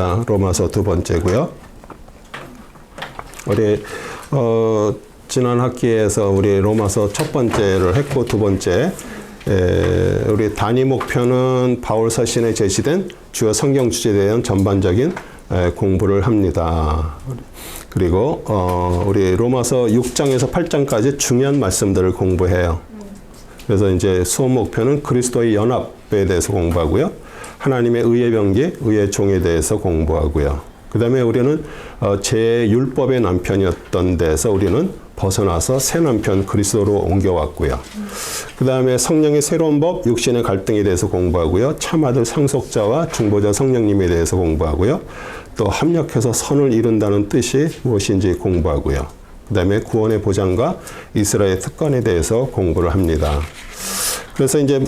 로마서 두 번째고요. 우리 지난 학기에서 우리 로마서 첫 번째를 했고 두 번째 우리 단위 목표는 바울 서신에 제시된 주요 성경 주제에 대한 전반적인 공부를 합니다. 그리고 우리 로마서 6장에서 8장까지 중요한 말씀들을 공부해요. 그래서 이제 수업 목표는 그리스도의 연합에 대해서 공부하고요. 하나님의 의의 병기, 의의 종에 대해서 공부하고요. 그 다음에 우리는 제 율법의 남편이었던 데서 우리는 벗어나서 새 남편 그리스도로 옮겨왔고요. 그 다음에 성령의 새로운 법, 육신의 갈등에 대해서 공부하고요. 참아들 상속자와 중보자 성령님에 대해서 공부하고요. 또 합력해서 선을 이룬다는 뜻이 무엇인지 공부하고요. 그 다음에 구원의 보장과 이스라엘 특권에 대해서 공부를 합니다. 그래서 이제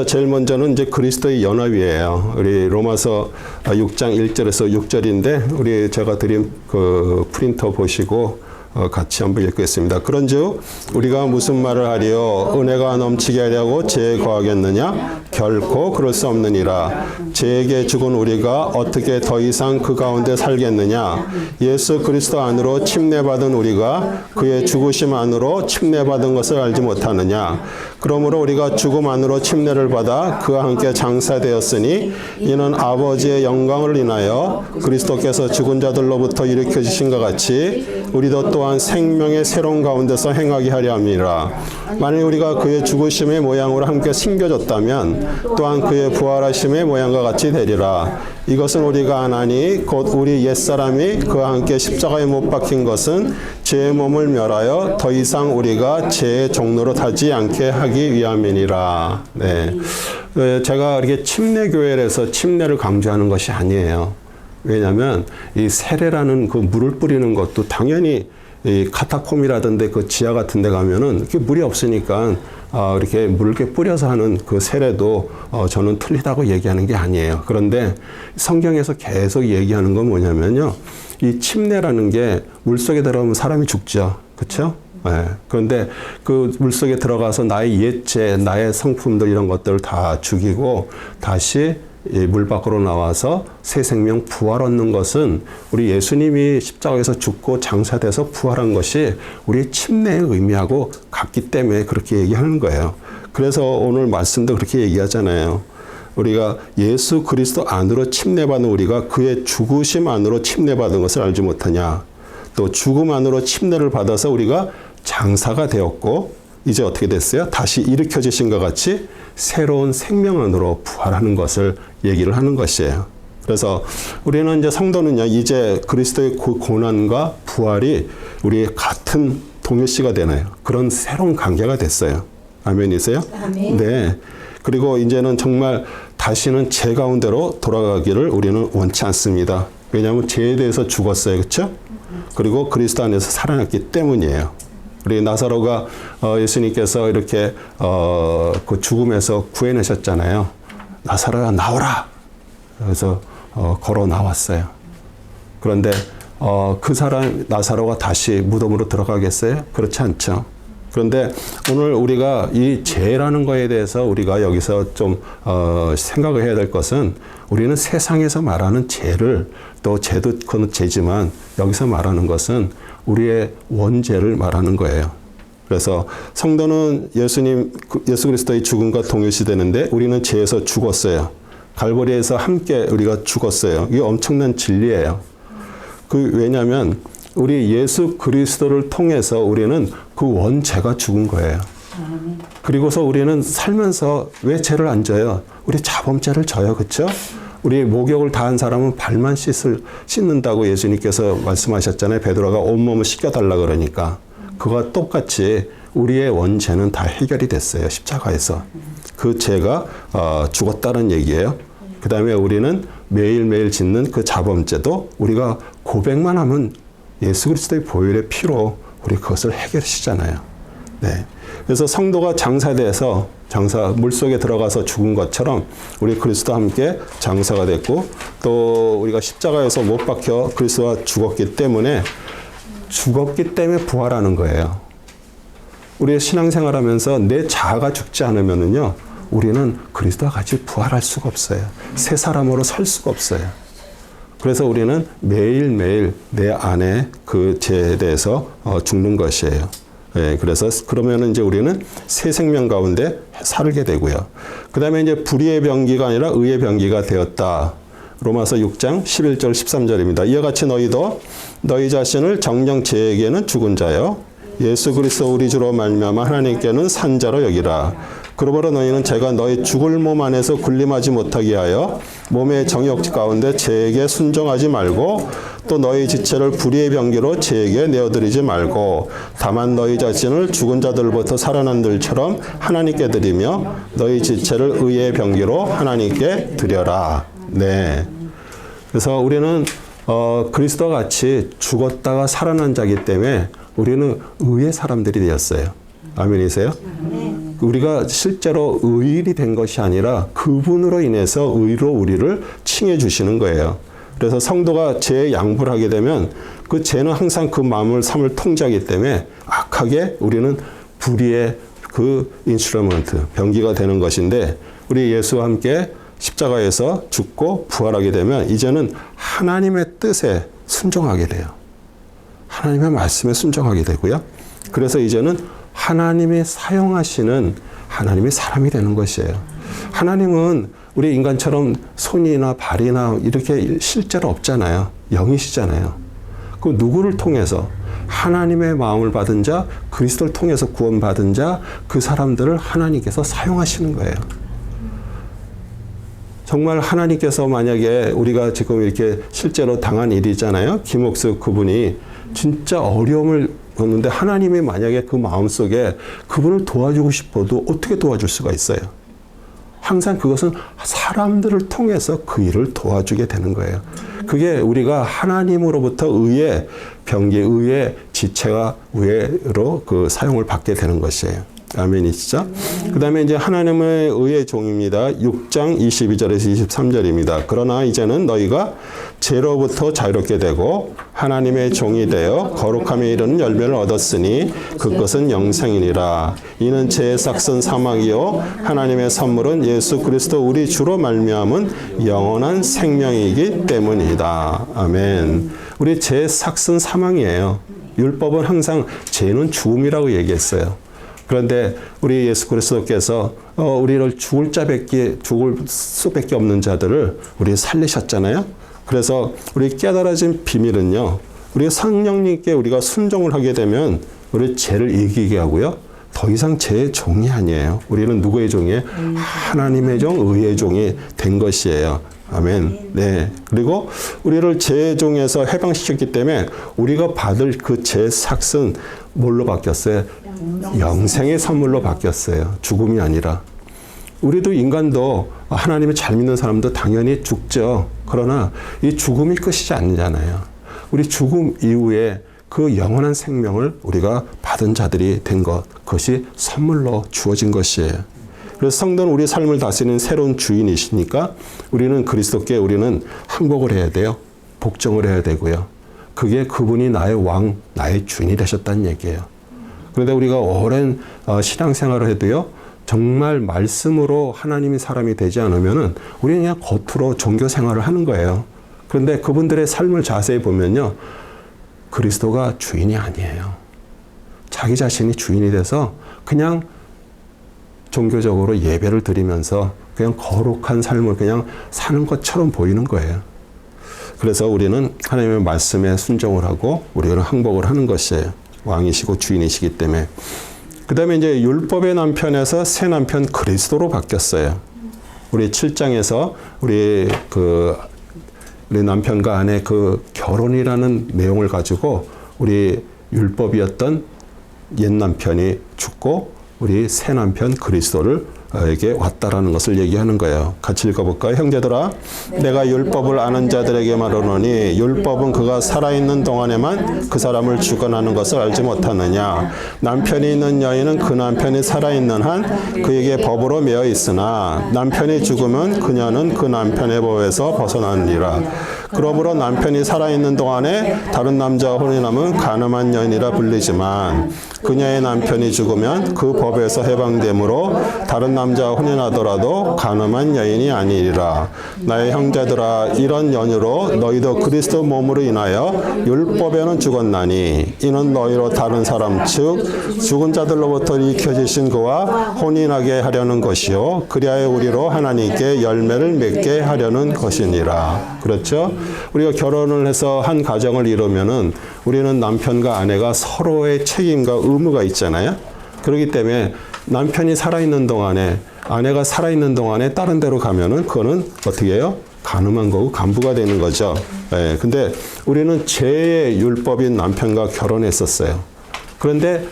제일 먼저는 이제 그리스도의 연합이에요. 우리 로마서 6장 1절에서 6절인데 우리 제가 드린 그 프린터 보시고 같이 한번 읽겠습니다. 그런즉 우리가 무슨 말을 하리요? 은혜가 넘치게 하려고 죄에 거하겠느냐? 결코 그럴 수 없느니라. 죄에게 죽은 우리가 어떻게 더 이상 그 가운데 살겠느냐? 예수 그리스도 안으로 침례받은 우리가 그의 죽으심 안으로 침례받은 것을 알지 못하느냐? 그러므로 우리가 죽음 안으로 침례를 받아 그와 함께 장사되었으니 이는 아버지의 영광을 인하여 그리스도께서 죽은 자들로부터 일으켜주신 것 같이 우리도 또한 생명의 새로운 가운데서 행하게 하려 함이라. 만일 우리가 그의 죽으심의 모양으로 함께 심겨졌다면 또한 그의 부활하심의 모양과 같이 되리라. 이것은 우리가 아나니 곧 우리 옛사람이 그와 함께 십자가에 못 박힌 것은 죄의 몸을 멸하여 더 이상 우리가 죄의 종로로 타지 않게 하기 위함이니라. 네. 제가 이렇게 침례교회에서 침례를 강조하는 것이 아니에요. 왜냐하면 이 세례라는 그 물을 뿌리는 것도 당연히 이 카타콤이라던데 그 지하 같은 데 가면은 이렇게 물이 없으니까 이렇게 물을 이렇게 뿌려서 하는 그 세례도 저는 틀리다고 얘기하는 게 아니에요. 그런데 성경에서 계속 얘기하는 건 뭐냐면요. 이 침례라는 게 물속에 들어가면 사람이 죽죠. 그렇죠? 네. 그런데 그 물속에 들어가서 나의 옛죄, 나의 성품들 이런 것들을 다 죽이고 다시 물 밖으로 나와서 새 생명 부활 얻는 것은 우리 예수님이 십자가에서 죽고 장사돼서 부활한 것이 우리 침례의 의미하고 같기 때문에 그렇게 얘기하는 거예요. 그래서 오늘 말씀도 그렇게 얘기하잖아요. 우리가 예수 그리스도 안으로 침례받은 우리가 그의 죽으심 안으로 침례받은 것을 알지 못하냐. 또 죽음 안으로 침례를 받아서 우리가 장사가 되었고 이제 어떻게 됐어요? 다시 일으켜지신 것 같이 새로운 생명 안으로 부활하는 것을 얘기를 하는 것이에요. 그래서 우리는 이제 성도는요, 이제 그리스도의 고난과 부활이 우리 같은 동일시가 되나요? 그런 새로운 관계가 됐어요. 아멘이세요? 아멘. 네. 그리고 이제는 정말 다시는 죄 가운데로 돌아가기를 우리는 원치 않습니다. 왜냐하면 죄에 대해서 죽었어요. 그렇죠? 그리고 그리스도 안에서 살아났기 때문이에요. 우리 나사로가 예수님께서 이렇게 그 죽음에서 구해내셨잖아요. 나사로야 나오라. 그래서 걸어 나왔어요. 그런데 그 사람 나사로가 다시 무덤으로 들어가겠어요? 그렇지 않죠. 그런데 오늘 우리가 이 죄라는 거에 대해서 우리가 여기서 좀 생각을 해야 될 것은 우리는 세상에서 말하는 죄를 또 죄도 그건 죄지만 여기서 말하는 것은 우리의 원죄를 말하는 거예요. 그래서 성도는 예수 그리스도의 죽음과 동일시되는데 우리는 죄에서 죽었어요. 갈보리에서 함께 우리가 죽었어요. 이게 엄청난 진리예요. 왜냐하면 우리 예수 그리스도를 통해서 우리는 그 원죄가 죽은 거예요. 그리고서 우리는 살면서 왜 죄를 안 져요? 우리 자범죄를 져요. 그렇죠? 우리 목욕을 다한 사람은 발만 씻는다고 예수님께서 말씀하셨잖아요. 베드로가 온몸을 씻겨달라 그러니까. 그와 똑같이 우리의 원죄는 다 해결이 됐어요. 십자가에서. 그 죄가 죽었다는 얘기예요. 그 다음에 우리는 매일매일 짓는 그 자범죄도 우리가 고백만 하면 예수 그리스도의 보혈의 피로 우리 그것을 해결하시잖아요. 네. 그래서 성도가 장사돼서 물속에 들어가서 죽은 것처럼 우리 그리스도와 함께 장사가 됐고 또 우리가 십자가에서 못 박혀 그리스도와 죽었기 때문에 부활하는 거예요. 우리의 신앙생활하면서 내 자아가 죽지 않으면은요 우리는 그리스도와 같이 부활할 수가 없어요. 새 사람으로 설 수가 없어요. 그래서 우리는 매일매일 내 안에 그 죄에 대해서 죽는 것이에요. 예, 그래서 그러면 이제 우리는 새 생명 가운데 살게 되고요. 그 다음에 이제 불의의 병기가 아니라 의의 병기가 되었다. 로마서 6장 11절 13절입니다. 이와 같이 너희도 너희 자신을 정녕 죄에게는 죽은 자요 예수 그리스도 우리 주로 말미암아 하나님께는 산 자로 여기라. 그러므로 너희는 죄가 너희 죽을 몸 안에서 군림하지 못하게 하여 몸의 정욕 가운데 죄에게 순종하지 말고 또 너희 지체를 불의의 병기로 죄에게 내어드리지 말고 다만 너희 자신을 죽은 자들로부터 살아난 들처럼 하나님께 드리며 너희 지체를 의의 병기로 하나님께 드려라. 네. 그래서 우리는 그리스도와 같이 죽었다가 살아난 자이기 때문에 우리는 의의 사람들이 되었어요. 아멘이세요? 우리가 실제로 의인이 된 것이 아니라 그분으로 인해서 의로 우리를 칭해 주시는 거예요. 그래서 성도가 죄에 양보를 하게 되면 그 죄는 항상 그 마음을 삶을 통제하기 때문에 악하게 우리는 불의의 그 인스트루먼트, 병기가 되는 것인데 우리 예수와 함께 십자가에서 죽고 부활하게 되면 이제는 하나님의 뜻에 순종하게 돼요. 하나님의 말씀에 순종하게 되고요. 그래서 이제는 하나님이 사용하시는 하나님의 사람이 되는 것이에요. 하나님은 우리 인간처럼 손이나 발이나 이렇게 실제로 없잖아요. 영이시잖아요. 그 누구를 통해서 하나님의 마음을 받은 자, 그리스도를 통해서 구원받은 자, 그 사람들을 하나님께서 사용하시는 거예요. 정말 하나님께서 만약에 우리가 지금 이렇게 실제로 당한 일이잖아요. 김옥수 그분이 진짜 어려움을 겪는데 하나님이 만약에 그 마음속에 그분을 도와주고 싶어도 어떻게 도와줄 수가 있어요? 항상 그것은 사람들을 통해서 그 일을 도와주게 되는 거예요. 그게 우리가 하나님으로부터 의의 병기, 의의 지체가 의로 그 사용을 받게 되는 것이에요. 아멘이시죠? 그 다음에 이제 하나님의 의의 종입니다. 6장 22절에서 23절입니다. 그러나 이제는 너희가 죄로부터 자유롭게 되고 하나님의 종이 되어 거룩함에 이르는 열매를 얻었으니 그것은 영생이니라. 이는 죄의 삭은 사망이요 하나님의 선물은 예수 그리스도 우리 주로 말미암은 영원한 생명이기 때문이다. 아멘. 우리 죄의 삭은 사망이에요. 율법은 항상 죄는 죽음이라고 얘기했어요. 그런데 우리 예수 그리스도께서 우리를 죽을 수밖에 없는 자들을 우리 살리셨잖아요. 그래서 우리 깨달아진 비밀은요. 우리 성령님께 우리가 순종을 하게 되면 우리 죄를 이기게 하고요. 더 이상 죄의 종이 아니에요. 우리는 누구의 종이에요? 하나님의 종, 의의 종이 된 것이에요. 아멘. 네. 그리고 우리를 죄의 종에서 해방시켰기 때문에 우리가 받을 그 죄 삭은 뭘로 바뀌었어요? 영생의 선물로 바뀌었어요. 죽음이 아니라. 우리도 인간도 하나님을 잘 믿는 사람도 당연히 죽죠. 그러나 이 죽음이 끝이지 않잖아요. 우리 죽음 이후에 그 영원한 생명을 우리가 받은 자들이 된 것, 그것이 선물로 주어진 것이에요. 그래서 성도는 우리 삶을 다스리는 새로운 주인이시니까 우리는 그리스도께 우리는 항복을 해야 돼요. 복종을 해야 되고요. 그게 그분이 나의 왕, 나의 주인이 되셨다는 얘기예요. 그런데 우리가 오랜 신앙생활을 해도요. 정말 말씀으로 하나님이 사람이 되지 않으면은 우리는 그냥 겉으로 종교 생활을 하는 거예요. 그런데 그분들의 삶을 자세히 보면요. 그리스도가 주인이 아니에요. 자기 자신이 주인이 돼서 그냥 종교적으로 예배를 드리면서 그냥 거룩한 삶을 그냥 사는 것처럼 보이는 거예요. 그래서 우리는 하나님의 말씀에 순종을 하고 우리는 항복을 하는 것이에요. 왕이시고 주인이시기 때문에. 그 다음에 이제 율법의 남편에서 새 남편 그리스도로 바뀌었어요. 우리 7장에서 우리 남편과 아내 그 결혼이라는 내용을 가지고 우리 율법이었던 옛 남편이 죽고 우리 새 남편 그리스도에게 왔다라는 것을 얘기하는 거예요. 같이 읽어볼까요? 형제들아, 내가 율법을 아는 자들에게 말하노니 율법은 그가 살아있는 동안에만 그 사람을 주관하는 것을 알지 못하느냐. 남편이 있는 여인은 그 남편이 살아있는 한 그에게 법으로 매여 있으나 남편이 죽으면 그녀는 그 남편의 법에서 벗어나느니라. 그러므로 남편이 살아있는 동안에 다른 남자와 혼인하면 간음한 여인이라 불리지만 그녀의 남편이 죽으면 그 법에서 해방되므로 다른 남자와 혼인하더라도 간음한 여인이 아니리라. 나의 형제들아, 이런 연유로 너희도 그리스도 몸으로 인하여 율법에는 죽었나니 이는 너희로 다른 사람 즉 죽은 자들로부터 일으켜지신 그와 혼인하게 하려는 것이요 그리하여 우리로 하나님께 열매를 맺게 하려는 것이니라. 그렇죠? 우리가 결혼을 해서 한 가정을 이루면은 우리는 남편과 아내가 서로의 책임과 의무가 있잖아요. 그렇기 때문에 남편이 살아있는 동안에 아내가 살아있는 동안에 다른 데로 가면은 그거는 어떻게 해요? 간음한 거고 간부가 되는 거죠. 예, 근데 우리는 죄의 율법인 남편과 결혼했었어요. 그런데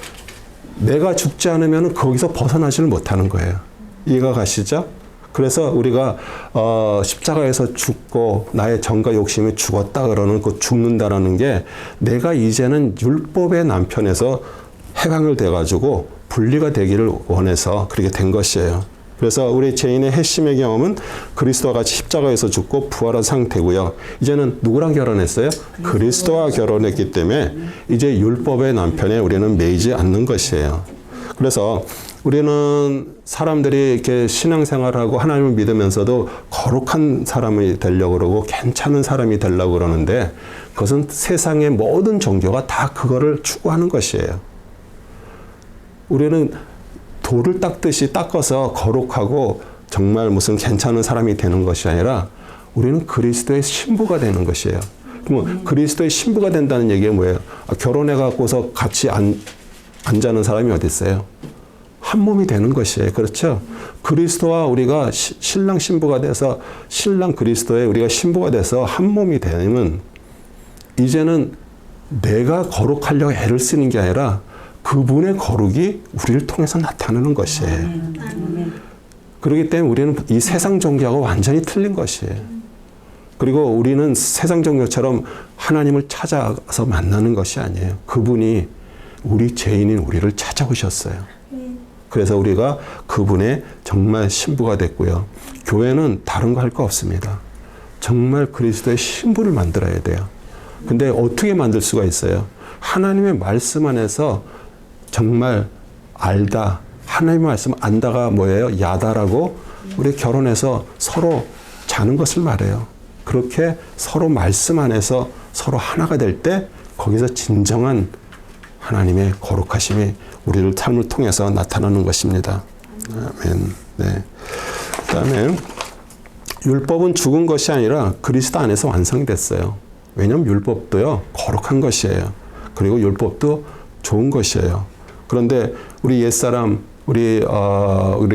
내가 죽지 않으면 거기서 벗어나지를 못하는 거예요. 이해가 가시죠? 그래서 우리가 십자가에서 죽고 나의 정과 욕심이 죽었다 그러는 그 죽는다라는 게 내가 이제는 율법의 남편에서 해방을 돼가지고 분리가 되기를 원해서 그렇게 된 것이에요. 그래서 우리 죄인의 핵심의 경험은 그리스도와 같이 십자가에서 죽고 부활한 상태고요. 이제는 누구랑 결혼했어요? 그리스도와 결혼했기 때문에 이제 율법의 남편에 우리는 매이지 않는 것이에요. 그래서 우리는 사람들이 이렇게 신앙생활하고 하나님을 믿으면서도 거룩한 사람이 되려고 그러고 괜찮은 사람이 되려고 그러는데 그것은 세상의 모든 종교가 다 그거를 추구하는 것이에요. 우리는 돌을 닦듯이 닦아서 거룩하고 정말 무슨 괜찮은 사람이 되는 것이 아니라 우리는 그리스도의 신부가 되는 것이에요. 그럼 그리스도의 신부가 된다는 얘기가 뭐예요? 결혼해 갖고서 같이 안 자는 사람이 어디 있어요? 한 몸이 되는 것이에요. 그렇죠? 그리스도와 우리가 신랑 신부가 돼서 신랑 그리스도에 우리가 신부가 돼서 한 몸이 되면 이제는 내가 거룩하려고 애를 쓰는 게 아니라 그분의 거룩이 우리를 통해서 나타나는 것이에요. 그렇기 때문에 우리는 이 세상 종교하고 완전히 틀린 것이에요. 그리고 우리는 세상 종교처럼 하나님을 찾아서 만나는 것이 아니에요. 그분이 우리 죄인인 우리를 찾아오셨어요. 그래서 우리가 그분의 정말 신부가 됐고요. 교회는 다른 거 할 거 없습니다. 정말 그리스도의 신부를 만들어야 돼요. 근데 어떻게 만들 수가 있어요? 하나님의 말씀 안에서 정말 알다. 하나님의 말씀 안다가 뭐예요? 야다라고 우리 결혼해서 서로 자는 것을 말해요. 그렇게 서로 말씀 안에서 서로 하나가 될 때 거기서 진정한 하나님의 거룩하심이 우리를 삶을 통해서 나타나는 것입니다. 아멘. 네. 그다음에 율법은 죽은 것이 아니라 그리스도 안에서 완성이 됐어요. 왜냐하면 율법도요 거룩한 것이에요. 그리고 율법도 좋은 것이에요. 그런데 우리 옛사람, 우리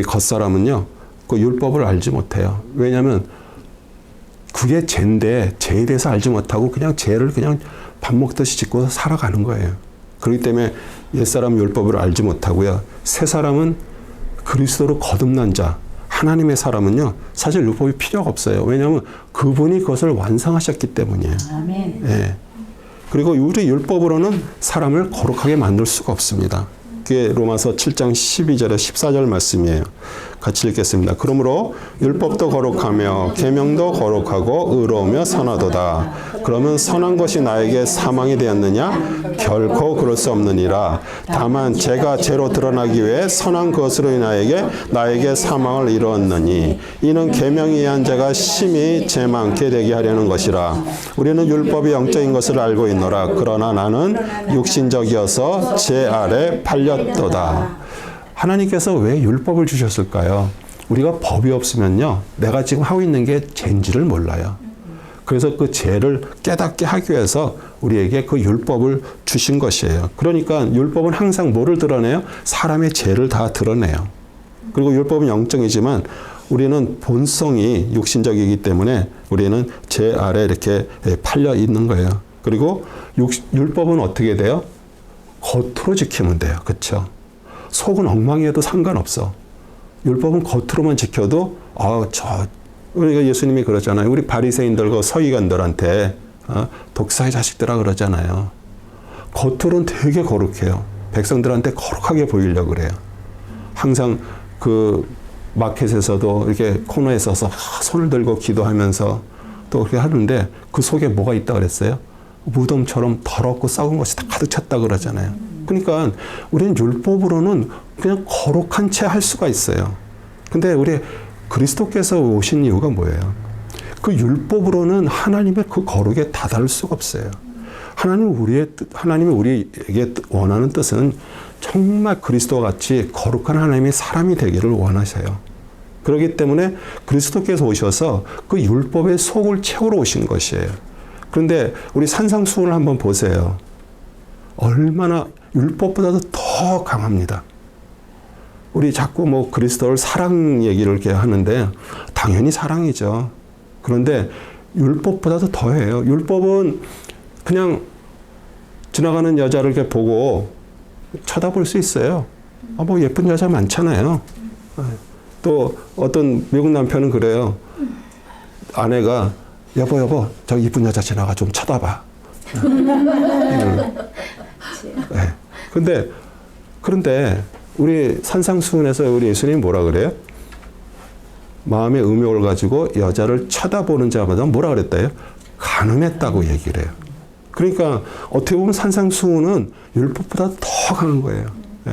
겉사람은요 그 율법을 알지 못해요. 왜냐하면 그게 죄인데 죄에 대해서 알지 못하고 그냥 죄를 그냥 밥 먹듯이 짓고 살아가는 거예요. 그렇기 때문에 옛사람은 율법을 알지 못하고요. 새사람은 그리스도로 거듭난 자, 하나님의 사람은요. 사실 율법이 필요가 없어요. 왜냐하면 그분이 그것을 완성하셨기 때문이에요. 아멘. 예. 그리고 우리 율법으로는 사람을 거룩하게 만들 수가 없습니다. 그게 로마서 7장 12절에 14절 말씀이에요. 같이 읽겠습니다. 그러므로 율법도 거룩하며 계명도 거룩하고 의로우며 선하도다. 그러면 선한 것이 나에게 사망이 되었느냐? 결코 그럴 수 없느니라. 다만 죄가 죄로 드러나기 위해 선한 것으로 나에게 사망을 이루었느니 이는 계명에 의한 죄가 심히 죄 많게 되게 하려는 것이라. 우리는 율법이 영적인 것을 알고 있노라. 그러나 나는 육신적이어서 죄 아래 팔렸도다. 하나님께서 왜 율법을 주셨을까요? 우리가 법이 없으면요, 내가 지금 하고 있는 게 죄인지를 몰라요. 그래서 그 죄를 깨닫게 하기 위해서 우리에게 그 율법을 주신 것이에요. 그러니까 율법은 항상 뭐를 드러내요? 사람의 죄를 다 드러내요. 그리고 율법은 영적이지만 우리는 본성이 육신적이기 때문에 우리는 죄 아래 이렇게 팔려 있는 거예요. 그리고 율법은 어떻게 돼요? 겉으로 지키면 돼요. 그렇죠? 속은 엉망이어도 상관없어. 율법은 겉으로만 지켜도 우리가 예수님이 그러잖아요. 우리 바리새인들과 서기관들한테 독사의 자식들아 그러잖아요. 겉으로는 되게 거룩해요. 백성들한테 거룩하게 보이려고 그래요. 항상 그 마켓에서도 이렇게 코너에 서서 손을 들고 기도하면서 또 그렇게 하는데 그 속에 뭐가 있다 그랬어요? 무덤처럼 더럽고 썩은 것이 다 가득 찼다 그러잖아요. 그러니까 우리는 율법으로는 그냥 거룩한 채 할 수가 있어요. 근데 우리 그리스도께서 오신 이유가 뭐예요? 그 율법으로는 하나님의 그 거룩에 다다를 수가 없어요. 하나님이 우리에게 원하는 뜻은 정말 그리스도와 같이 거룩한 하나님의 사람이 되기를 원하세요. 그렇기 때문에 그리스도께서 오셔서 그 율법의 속을 채우러 오신 것이에요. 그런데 우리 산상수훈을 한번 보세요. 얼마나 율법보다도 더 강합니다. 우리 자꾸 뭐 그리스도를 사랑 얘기를 이렇게 하는데 당연히 사랑이죠. 그런데 율법보다도 더해요. 율법은 그냥 지나가는 여자를 이렇게 보고 쳐다볼 수 있어요. 뭐 예쁜 여자 많잖아요. 또 어떤 미국 남편은 그래요. 아내가 여보 저 이쁜 여자 지나가 좀 쳐다봐. 네. 그런데 우리 산상수훈에서 우리 예수님이 뭐라 그래요? 마음의 음욕을 가지고 여자를 쳐다보는 자마다 뭐라 그랬다요? 간음했다고 얘기를 해요. 그러니까 어떻게 보면 산상수훈은 율법보다 더 강한 거예요. 네.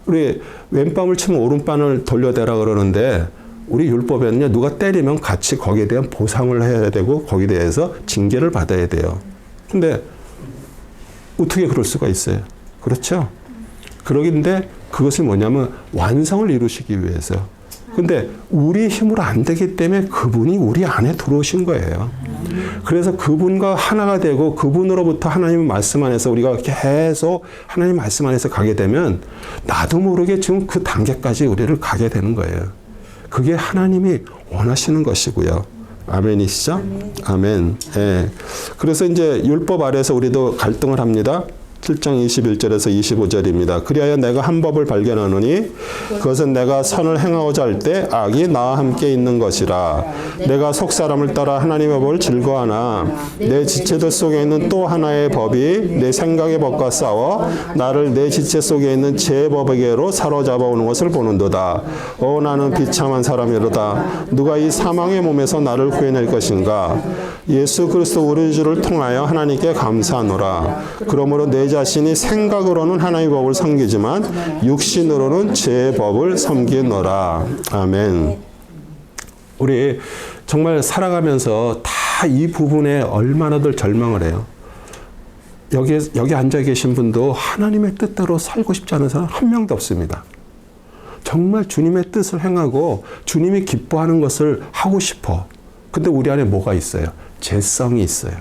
우리 왼뺨을 치면 오른뺨을 돌려대라 그러는데 우리 율법에는요, 누가 때리면 같이 거기에 대한 보상을 해야 되고 거기에 대해서 징계를 받아야 돼요. 근데 어떻게 그럴 수가 있어요? 그렇죠? 그러긴데 그것이 뭐냐면 완성을 이루시기 위해서. 근데 우리 힘으로 안 되기 때문에 그분이 우리 안에 들어오신 거예요. 그래서 그분과 하나가 되고 그분으로부터 하나님의 말씀 안에서 우리가 계속 하나님 말씀 안에서 가게 되면 나도 모르게 지금 그 단계까지 우리를 가게 되는 거예요. 그게 하나님이 원하시는 것이고요. 아멘이시죠? 아멘. 예. 그래서 이제 율법 아래에서 우리도 갈등을 합니다. 7장 21절에서 25절입니다. 그리하여 내가 한 법을 발견하노니 그것은 내가 선을 행하고자 할 때 악이 나와 함께 있는 것이라. 내가 속 사람을 따라 하나님의 법을 즐거워하나 내 지체들 속에 있는 또 하나의 법이 내 생각의 법과 싸워 나를 내 지체 속에 있는 제 법에게로 사로잡아 오는 것을 보는도다. 나는 비참한 사람이로다. 누가 이 사망의 몸에서 나를 구해낼 것인가? 예수 그리스도 우리 주를 통하여 하나님께 감사하노라. 그러므로 내 자신이 생각으로는 하나님의 법을 섬기지만 육신으로는 제 법을 섬기노라. 아멘. 우리 정말 살아가면서 다 이 부분에 얼마나들 절망을 해요. 여기 앉아 계신 분도 하나님의 뜻대로 살고 싶지 않은 사람 한 명도 없습니다. 정말 주님의 뜻을 행하고 주님이 기뻐하는 것을 하고 싶어. 근데 우리 안에 뭐가 있어요? 죄성이 있어요.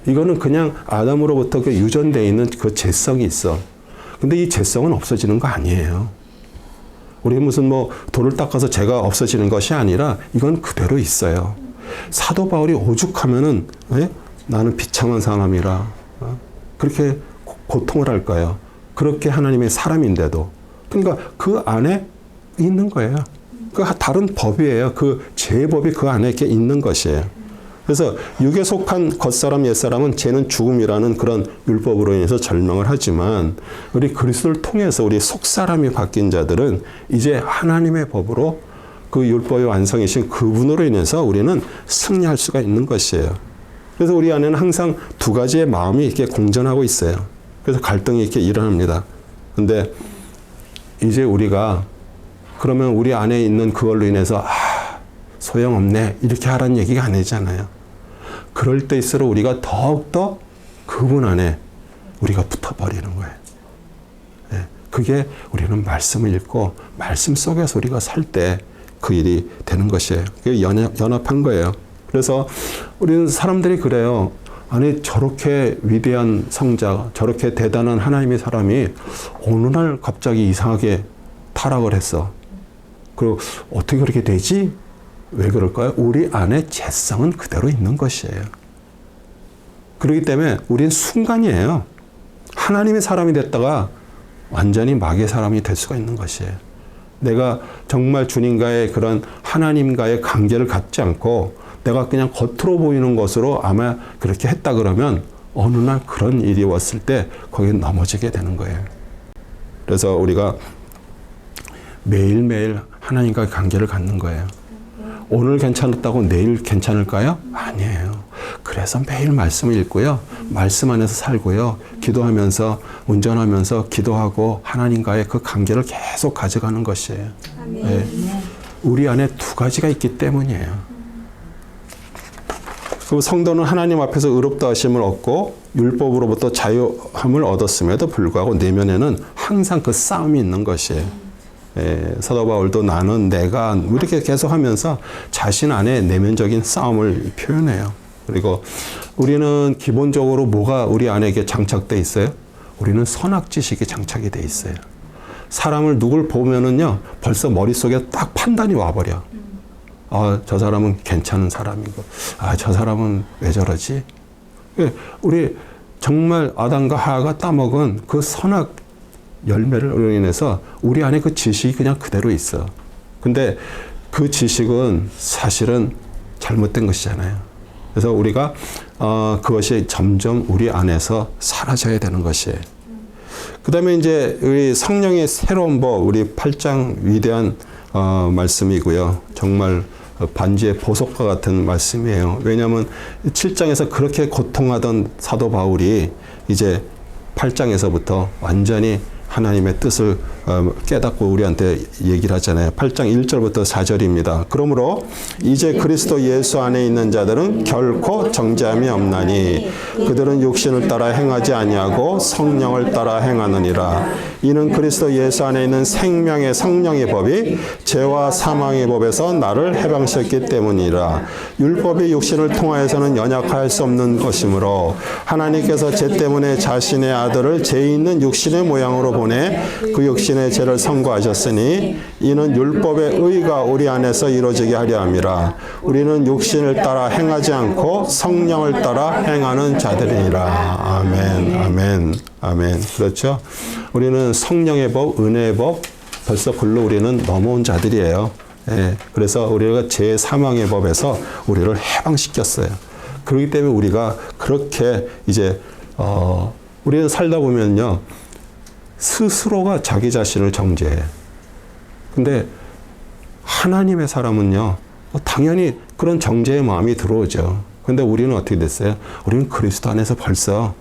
이거는 그냥 아담으로부터 그 유전되어 있는 그 죄성이 있어. 근데 이 죄성은 없어지는 거 아니에요. 우리 무슨 뭐 돌을 닦아서 죄가 없어지는 것이 아니라 이건 그대로 있어요. 사도 바울이 오죽하면은 나는 비참한 사람이라 그렇게 고통을 할까요? 그렇게 하나님의 사람인데도. 그러니까 그 안에 있는 거예요. 그 다른 법이에요. 그 죄법이 그 안에 이렇게 있는 것이에요. 그래서 육에 속한 겉사람 옛사람은 죄는 죽음이라는 그런 율법으로 인해서 절망을 하지만 우리 그리스도를 통해서 우리 속사람이 바뀐 자들은 이제 하나님의 법으로 그 율법의 완성이신 그분으로 인해서 우리는 승리할 수가 있는 것이에요. 그래서 우리 안에는 항상 두 가지의 마음이 이렇게 공존하고 있어요. 그래서 갈등이 이렇게 일어납니다. 근데 이제 우리가 그러면 우리 안에 있는 그걸로 인해서 소용없네 이렇게 하라는 얘기가 아니잖아요. 그럴 때일수록 우리가 더욱더 그분 안에 우리가 붙어버리는 거예요. 네, 그게 우리는 말씀을 읽고 말씀 속에서 우리가 살 때 그 일이 되는 것이에요. 그게 연합한 거예요. 그래서 우리는 사람들이 그래요. 아니 저렇게 위대한 성자, 저렇게 대단한 하나님의 사람이 어느 날 갑자기 이상하게 타락을 했어. 그리고 어떻게 그렇게 되지? 왜 그럴까요? 우리 안에 죄성은 그대로 있는 것이에요. 그렇기 때문에 우리는 순간이에요. 하나님의 사람이 됐다가 완전히 마귀의 사람이 될 수가 있는 것이에요. 내가 정말 주님과의 그런 하나님과의 관계를 갖지 않고 내가 그냥 겉으로 보이는 것으로 아마 그렇게 했다 그러면 어느 날 그런 일이 왔을 때 거기에 넘어지게 되는 거예요. 그래서 우리가 매일매일 하나님과의 관계를 갖는 거예요. 오늘 괜찮았다고 내일 괜찮을까요? 아니에요. 그래서 매일 말씀을 읽고요. 말씀 안에서 살고요. 기도하면서, 운전하면서 기도하고 하나님과의 그 관계를 계속 가져가는 것이에요. 네. 우리 안에 두 가지가 있기 때문이에요. 그 성도는 하나님 앞에서 의롭다 하심을 얻고 율법으로부터 자유함을 얻었음에도 불구하고 내면에는 항상 그 싸움이 있는 것이에요. 사도 바울도 나는 내가 이렇게 계속 하면서 자신 안에 내면적인 싸움을 표현해요. 그리고 우리는 기본적으로 뭐가 우리 안에 장착돼 있어요? 우리는 선악지식이 장착이 돼 있어요. 사람을 누굴 보면은요 벌써 머릿속에 딱 판단이 와버려. 저 사람은 괜찮은 사람이고, 저 사람은 왜 저러지? 우리 정말 아담과 하와가 따먹은 그 선악 열매를 인해서 우리 안에 그 지식이 그냥 그대로 있어. 근데 그 지식은 사실은 잘못된 것이잖아요. 그래서 우리가 그것이 점점 우리 안에서 사라져야 되는 것이에요. 그 다음에 이제 우리 성령의 새로운 법, 우리 8장 위대한 말씀이고요. 정말 반지의 보석과 같은 말씀이에요. 왜냐하면 7장에서 그렇게 고통하던 사도 바울이 이제 8장에서부터 완전히 하나님의 뜻을 깨닫고 우리한테 얘기를 하잖아요. 8장 1절부터 4절입니다. 그러므로 이제 그리스도 예수 안에 있는 자들은 결코 정죄함이 없나니 그들은 육신을 따라 행하지 아니하고 성령을 따라 행하느니라. 이는 그리스도 예수 안에 있는 생명의 성령의 법이 죄와 사망의 법에서 나를 해방시켰기 때문이라. 율법이 육신을 통하여서는 연약할 수 없는 것이므로 하나님께서 죄 때문에 자신의 아들을 죄 있는 육신의 모양으로 보내 그 육신의 죄를 선고하셨으니 이는 율법의 의가 우리 안에서 이루어지게 하려 함이라. 우리는 육신을 따라 행하지 않고 성령을 따라 행하는 자들이니라. 아멘, 아멘, 아멘. 그렇죠? 우리는 성령의 법, 은혜의 법, 벌써 글로 우리는 넘어온 자들이에요. 예, 그래서 우리가 죄 사망의 법에서 우리를 해방시켰어요. 그렇기 때문에 우리가 그렇게 이제 우리는 살다 보면요. 스스로가 자기 자신을 정죄해. 근데 하나님의 사람은요. 당연히 그런 정죄의 마음이 들어오죠. 근데 우리는 어떻게 됐어요? 우리는 그리스도 안에서 벌써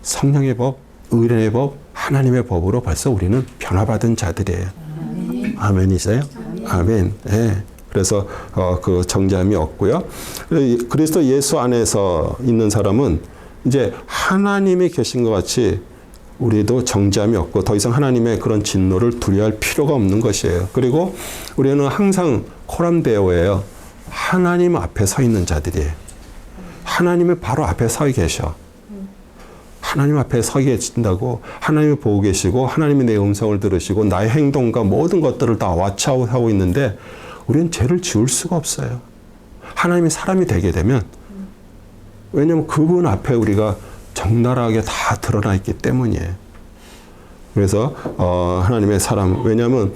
성령의 법, 의의 법, 하나님의 법으로 벌써 우리는 변화받은 자들이에요. 아멘이세요? 아멘. 네. 그래서 그 정죄함이 없고요. 그리스도 예수 안에서 있는 사람은 이제 하나님이 계신 것 같이 우리도 정죄함이 없고 더 이상 하나님의 그런 진노를 두려워할 필요가 없는 것이에요. 그리고 우리는 항상 코람데오예요. 하나님 앞에 서 있는 자들이에요. 하나님이 바로 앞에 서 계셔. 하나님 앞에 서 계신다고 하나님이 보고 계시고 하나님이 내 음성을 들으시고 나의 행동과 모든 것들을 다 왓츠아웃하고 있는데 우리는 죄를 지울 수가 없어요. 하나님이 사람이 되게 되면 왜냐하면 그분 앞에 우리가 적나라하게 다 드러나 있기 때문이에요. 그래서 하나님의 사람, 왜냐하면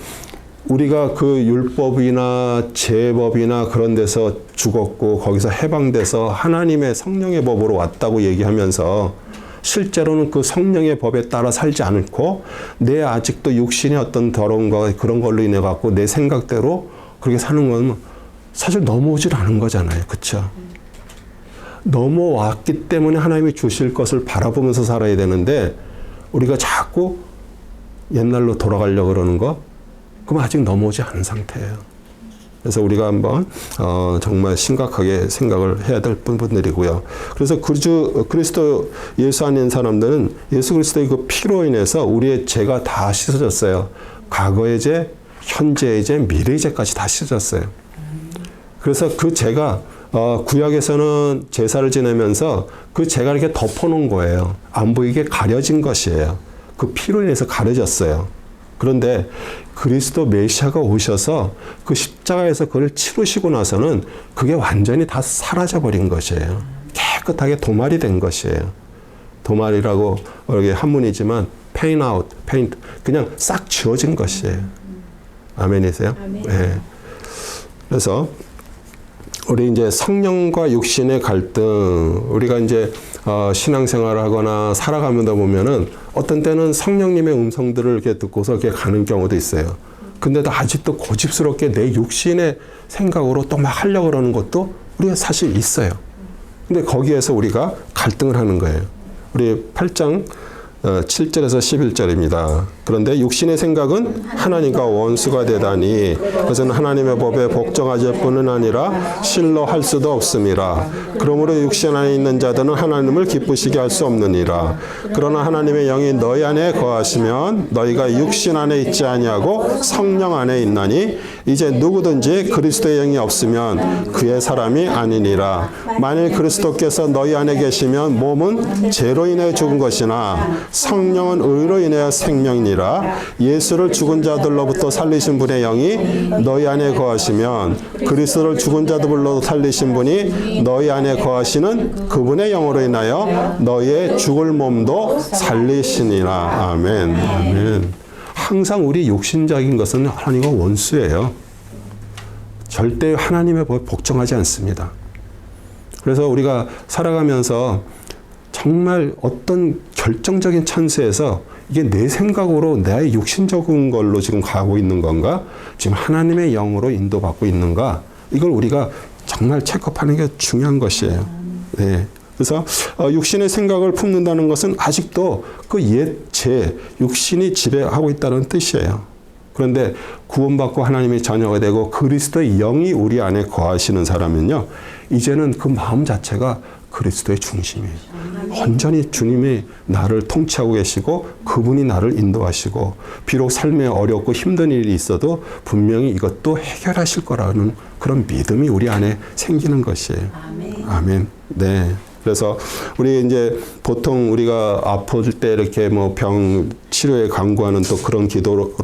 우리가 그 율법이나 제법이나 그런 데서 죽었고 거기서 해방돼서 하나님의 성령의 법으로 왔다고 얘기하면서 실제로는 그 성령의 법에 따라 살지 않고 내 아직도 육신의 어떤 더러운 거 그런 걸로 인해 갖고 내 생각대로 그렇게 사는 건 사실 넘어오질 않은 거잖아요. 그렇죠? 넘어왔기 때문에 하나님이 주실 것을 바라보면서 살아야 되는데 우리가 자꾸 옛날로 돌아가려고 그러는 거 그럼 아직 넘어오지 않은 상태예요. 그래서 우리가 한번 정말 심각하게 생각을 해야 될 부분들이고요. 그래서 그리스도 예수 안에 있는 사람들은 예수 그리스도의 그 피로 인해서 우리의 죄가 다 씻어졌어요. 과거의 죄, 현재의 죄, 미래의 죄까지 다 씻어졌어요. 그래서 그 죄가 구약에서는 제사를 지내면서 그 죄가 이렇게 덮어놓은 거예요. 안 보이게 가려진 것이에요. 그 피로 인해서 가려졌어요. 그런데 그리스도 메시아가 오셔서 그 십자가에서 그걸 치르시고 나서는 그게 완전히 다 사라져버린 것이에요. 깨끗하게 도말이 된 것이에요. 도말이라고 이게 한문이지만 paint out, paint 그냥 싹 지워진 것이에요. 아멘이세요? 아멘. 네. 그래서 우리 이제 성령과 육신의 갈등, 우리가 이제 신앙생활을 하거나 살아가면서 보면은 어떤 때는 성령님의 음성들을 이렇게 듣고서 이렇게 가는 경우도 있어요. 근데도 아직도 고집스럽게 내 육신의 생각으로 또 막 하려고 그러는 것도 우리가 사실 있어요. 근데 거기에서 우리가 갈등을 하는 거예요. 우리 8장 7절에서 11절입니다. 그런데 육신의 생각은 하나님과 원수가 되다니 그것은 하나님의 법에 복종하실 뿐은 아니라 실로 할 수도 없음이라. 그러므로 육신 안에 있는 자들은 하나님을 기쁘시게 할 수 없느니라. 그러나 하나님의 영이 너희 안에 거하시면 너희가 육신 안에 있지 아니하고 성령 안에 있나니 이제 누구든지 그리스도의 영이 없으면 그의 사람이 아니니라. 만일 그리스도께서 너희 안에 계시면 몸은 죄로 인해 죽은 것이나 성령은 의로 인하여 생명이니라. 예수를 죽은 자들로부터 살리신 분의 영이 너희 안에 거하시면 그리스도를 죽은 자들로부터 살리신 분이 너희 안에 거하시는 그분의 영으로 인하여 너희의 죽을 몸도 살리시니라. 아멘. 아멘. 항상 우리 육신적인 것은 하나님과 원수예요. 절대 하나님의 법에 복종하지 않습니다. 그래서 우리가 살아가면서 정말 어떤 결정적인 찬스에서 이게 내 생각으로 나의 육신적인 걸로 지금 가고 있는 건가? 지금 하나님의 영으로 인도받고 있는가? 이걸 우리가 정말 체크하는 게 중요한 것이에요. 네. 그래서 육신의 생각을 품는다는 것은 아직도 그 옛 제 육신이 지배하고 있다는 뜻이에요. 그런데 구원받고 하나님의 자녀가 되고 그리스도의 영이 우리 안에 거하시는 사람은요, 이제는 그 마음 자체가 그리스도의 중심이에요. 온전히 주님이 나를 통치하고 계시고 그분이 나를 인도하시고 비록 삶에 어렵고 힘든 일이 있어도 분명히 이것도 해결하실 거라는 그런 믿음이 우리 안에 생기는 것이에요. 아멘. 아멘. 네. 그래서 우리 이제 보통 우리가 아플 때 이렇게 뭐 병 치료에 강구하는 또 그런 기도로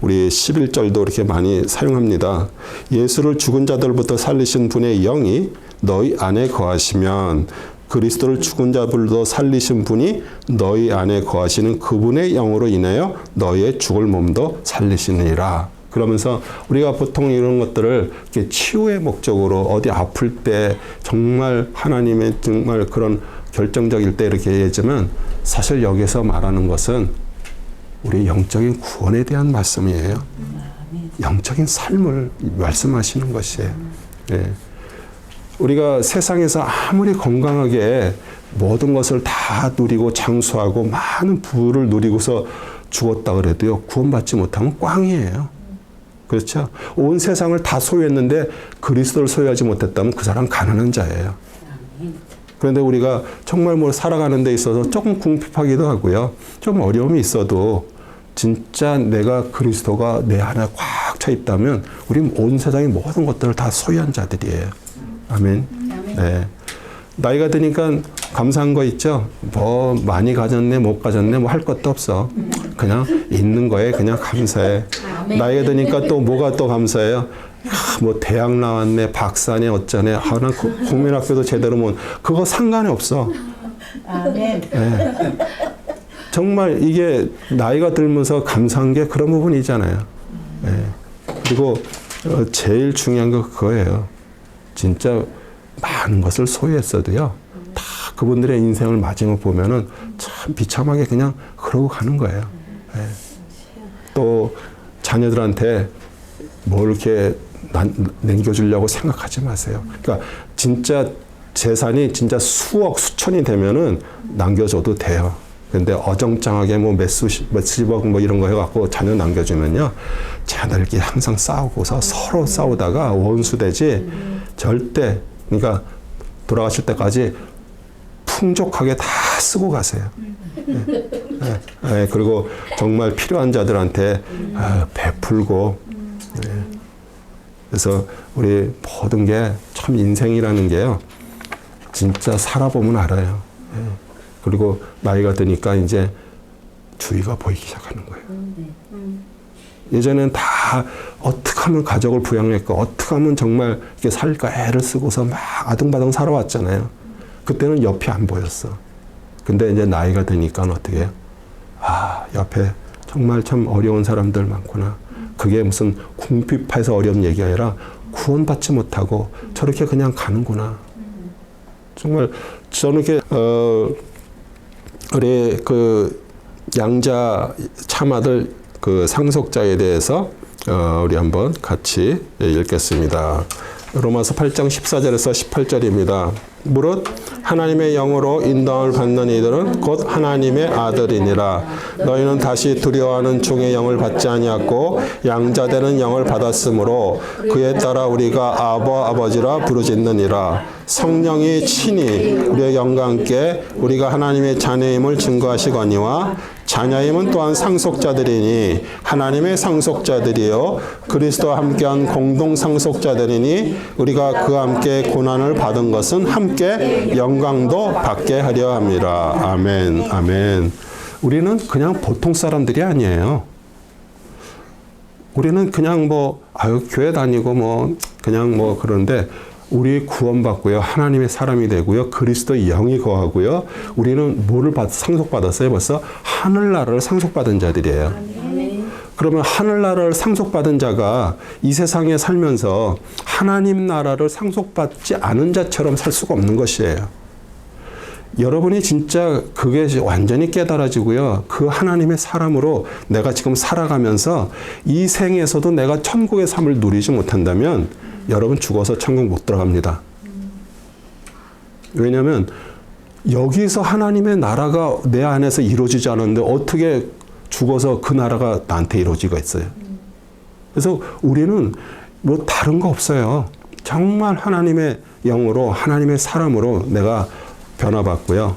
우리 11절도 이렇게 많이 사용합니다. 예수를 죽은 자들부터 살리신 분의 영이 너희 안에 거하시면 그리스도를 죽은 자들로 살리신 분이 너희 안에 거하시는 그분의 영으로 인하여 너희의 죽을 몸도 살리시느니라. 그러면서 우리가 보통 이런 것들을 이렇게 치유의 목적으로 어디 아플 때 정말 하나님의 정말 그런 결정적일 때 이렇게 얘기하지만 사실 여기서 말하는 것은 우리 영적인 구원에 대한 말씀이에요. 영적인 삶을 말씀하시는 것이에요. 네. 우리가 세상에서 아무리 건강하게 모든 것을 다 누리고 장수하고 많은 부를 누리고서 죽었다 그래도요, 구원받지 못하면 꽝이에요. 그렇죠? 온 세상을 다 소유했는데 그리스도를 소유하지 못했다면 그 사람 가난한 자예요. 그런데 우리가 정말 뭐 살아가는 데 있어서 조금 궁핍하기도 하고요. 좀 어려움이 있어도 진짜 내가 그리스도가 내 안에 꽉 차 있다면 우리 온 세상의 모든 것들을 다 소유한 자들이에요. 아멘. 네. 나이가 드니까 감사한 거 있죠? 뭐 많이 가졌네, 못 가졌네, 뭐 할 것도 없어. 그냥 있는 거에 그냥 감사해. 나이가 드니까 또 뭐가 또 감사해요? 뭐 대학 나왔네, 박사네, 어쩌네. 난 국민학교도 제대로 못. 그거 상관이 없어. 아멘. 네. 정말 이게 나이가 들면서 감사한 게 그런 부분이잖아요. 네. 그리고 제일 중요한 거 그거예요. 진짜 많은 것을 소유했어도요, 다 그분들의 인생을 마지막 보면은 참 비참하게 그냥 그러고 가는 거예요. 네. 또 자녀들한테 뭘 이렇게 남겨주려고 생각하지 마세요. 그러니까 진짜 재산이 진짜 수억, 수천이 되면은 남겨줘도 돼요. 근데 어정쩡하게 뭐 몇십억 뭐 이런 거 해갖고 자녀 남겨주면요, 자녀들끼리 항상 싸우고서 서로 싸우다가 원수되지. 절대, 그러니까 돌아가실 때까지 풍족하게 다 쓰고 가세요. 네. 네. 네. 그리고 정말 필요한 자들한테 베풀고. 네. 그래서 우리 모든 게 참 인생이라는 게요, 진짜 살아보면 알아요. 네. 그리고 나이가 드니까 이제 주의가 보이기 시작하는 거예요. 예전엔 다 어떻게 하면 가족을 부양할까, 어떻게 하면 정말 이렇게 살까 애를 쓰고서 막 아등바등 살아왔잖아요. 그때는 옆이 안 보였어. 근데 이제 나이가 드니까 어떻게 해요? 아, 옆에 정말 참 어려운 사람들 많구나. 그게 무슨 궁핍해서 어려운 얘기가 아니라 구원받지 못하고 저렇게 그냥 가는구나. 정말 저는 이렇게 우리 그 양자 참아들 그 상속자에 대해서 우리 한번 같이 읽겠습니다. 로마서 8장 14절에서 18절입니다. 무릇 하나님의 영으로 인도함을 받는 이들은 곧 하나님의 아들이니라. 너희는 다시 두려워하는 종의 영을 받지 아니하고 양자되는 영을 받았으므로 그에 따라 우리가 아버 아버지라 부르짖느니라. 성령이 친히 우리의 영과 함께 우리가 하나님의 자녀임을 증거하시거니와 자녀임은 또한 상속자들이니 하나님의 상속자들이요 그리스도와 함께한 공동 상속자들이니 우리가 그와 함께 고난을 받은 것은 함께 영광도 받게 하려 함이라. 아멘. 아멘. 우리는 그냥 보통 사람들이 아니에요. 우리는 그냥 교회 다니고 그냥 그런데 우리 구원받고요. 하나님의 사람이 되고요. 그리스도의 영이 거하고요. 우리는 뭐를 상속받았어요? 벌써 하늘나라를 상속받은 자들이에요. 그러면 하늘나라를 상속받은 자가 이 세상에 살면서 하나님 나라를 상속받지 않은 자처럼 살 수가 없는 것이에요. 여러분이 진짜 그게 완전히 깨달아지고요. 그 하나님의 사람으로 내가 지금 살아가면서 이 생에서도 내가 천국의 삶을 누리지 못한다면 여러분 죽어서 천국 못 들어갑니다. 왜냐하면 여기서 하나님의 나라가 내 안에서 이루어지지 않았는데 어떻게 죽어서 그 나라가 나한테 이루어지가 있어요. 그래서 우리는 다른 거 없어요. 정말 하나님의 영으로 하나님의 사람으로 내가 변화받고요.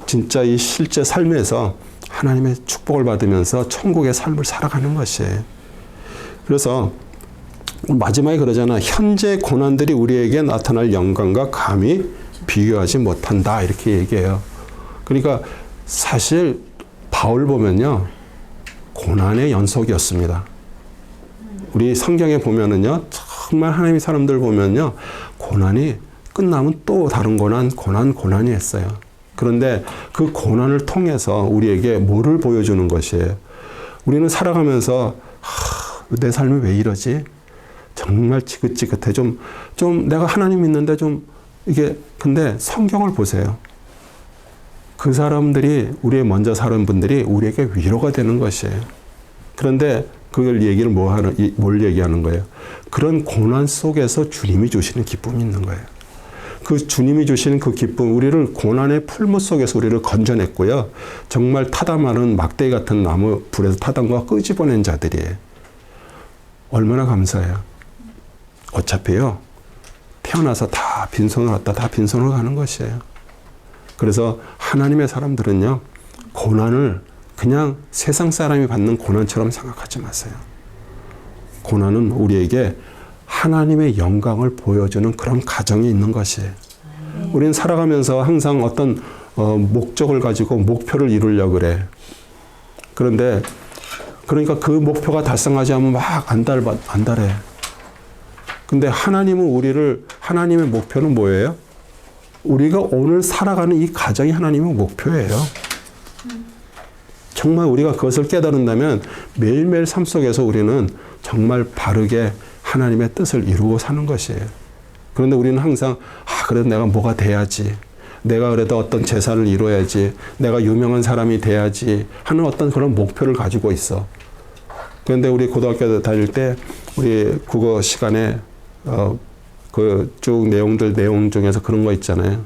진짜 이 실제 삶에서 하나님의 축복을 받으면서 천국의 삶을 살아가는 것이에요. 그래서 마지막에 그러잖아. 현재 고난들이 우리에게 나타날 영광과 감히 비교하지 못한다. 이렇게 얘기해요. 그러니까 사실 바울 보면요. 고난의 연속이었습니다. 우리 성경에 보면은요. 정말 하나님의 사람들 보면요. 고난이 끝나면 또 다른 고난이 했어요. 그런데 그 고난을 통해서 우리에게 뭐를 보여주는 것이에요. 우리는 살아가면서 내 삶이 왜 이러지? 정말 지긋지긋해. 좀 내가 하나님 믿는데 근데 성경을 보세요. 그 사람들이 우리의 먼저 살은 분들이 우리에게 위로가 되는 것이에요. 그런데 그걸 뭘 얘기하는 거예요? 그런 고난 속에서 주님이 주시는 기쁨이 있는 거예요. 그 주님이 주시는 그 기쁨, 우리를 고난의 풀무 속에서 우리를 건져냈고요. 정말 타담하는 막대기 같은 나무 불에서 타담과 끄집어낸 자들이에요. 얼마나 감사해요. 어차피요. 태어나서 다 빈손으로 왔다 다 빈손으로 가는 것이에요. 그래서 하나님의 사람들은요. 고난을 그냥 세상 사람이 받는 고난처럼 생각하지 마세요. 고난은 우리에게 하나님의 영광을 보여주는 그런 가정이 있는 것이에요. 우리는 살아가면서 항상 어떤 목적을 가지고 목표를 이루려고 그래. 그러니까 그 목표가 달성하지 않으면 막 안달해. 근데 하나님의 목표는 뭐예요? 우리가 오늘 살아가는 이 가정이 하나님의 목표예요. 정말 우리가 그것을 깨달은다면 매일매일 삶 속에서 우리는 정말 바르게 하나님의 뜻을 이루고 사는 것이에요. 그런데 우리는 항상 그래도 내가 뭐가 돼야지. 내가 그래도 어떤 재산을 이뤄야지. 내가 유명한 사람이 돼야지 하는 어떤 그런 목표를 가지고 있어. 그런데 우리 고등학교 다닐 때 우리 국어 시간에 그 쭉 내용 중에서 그런 거 있잖아요.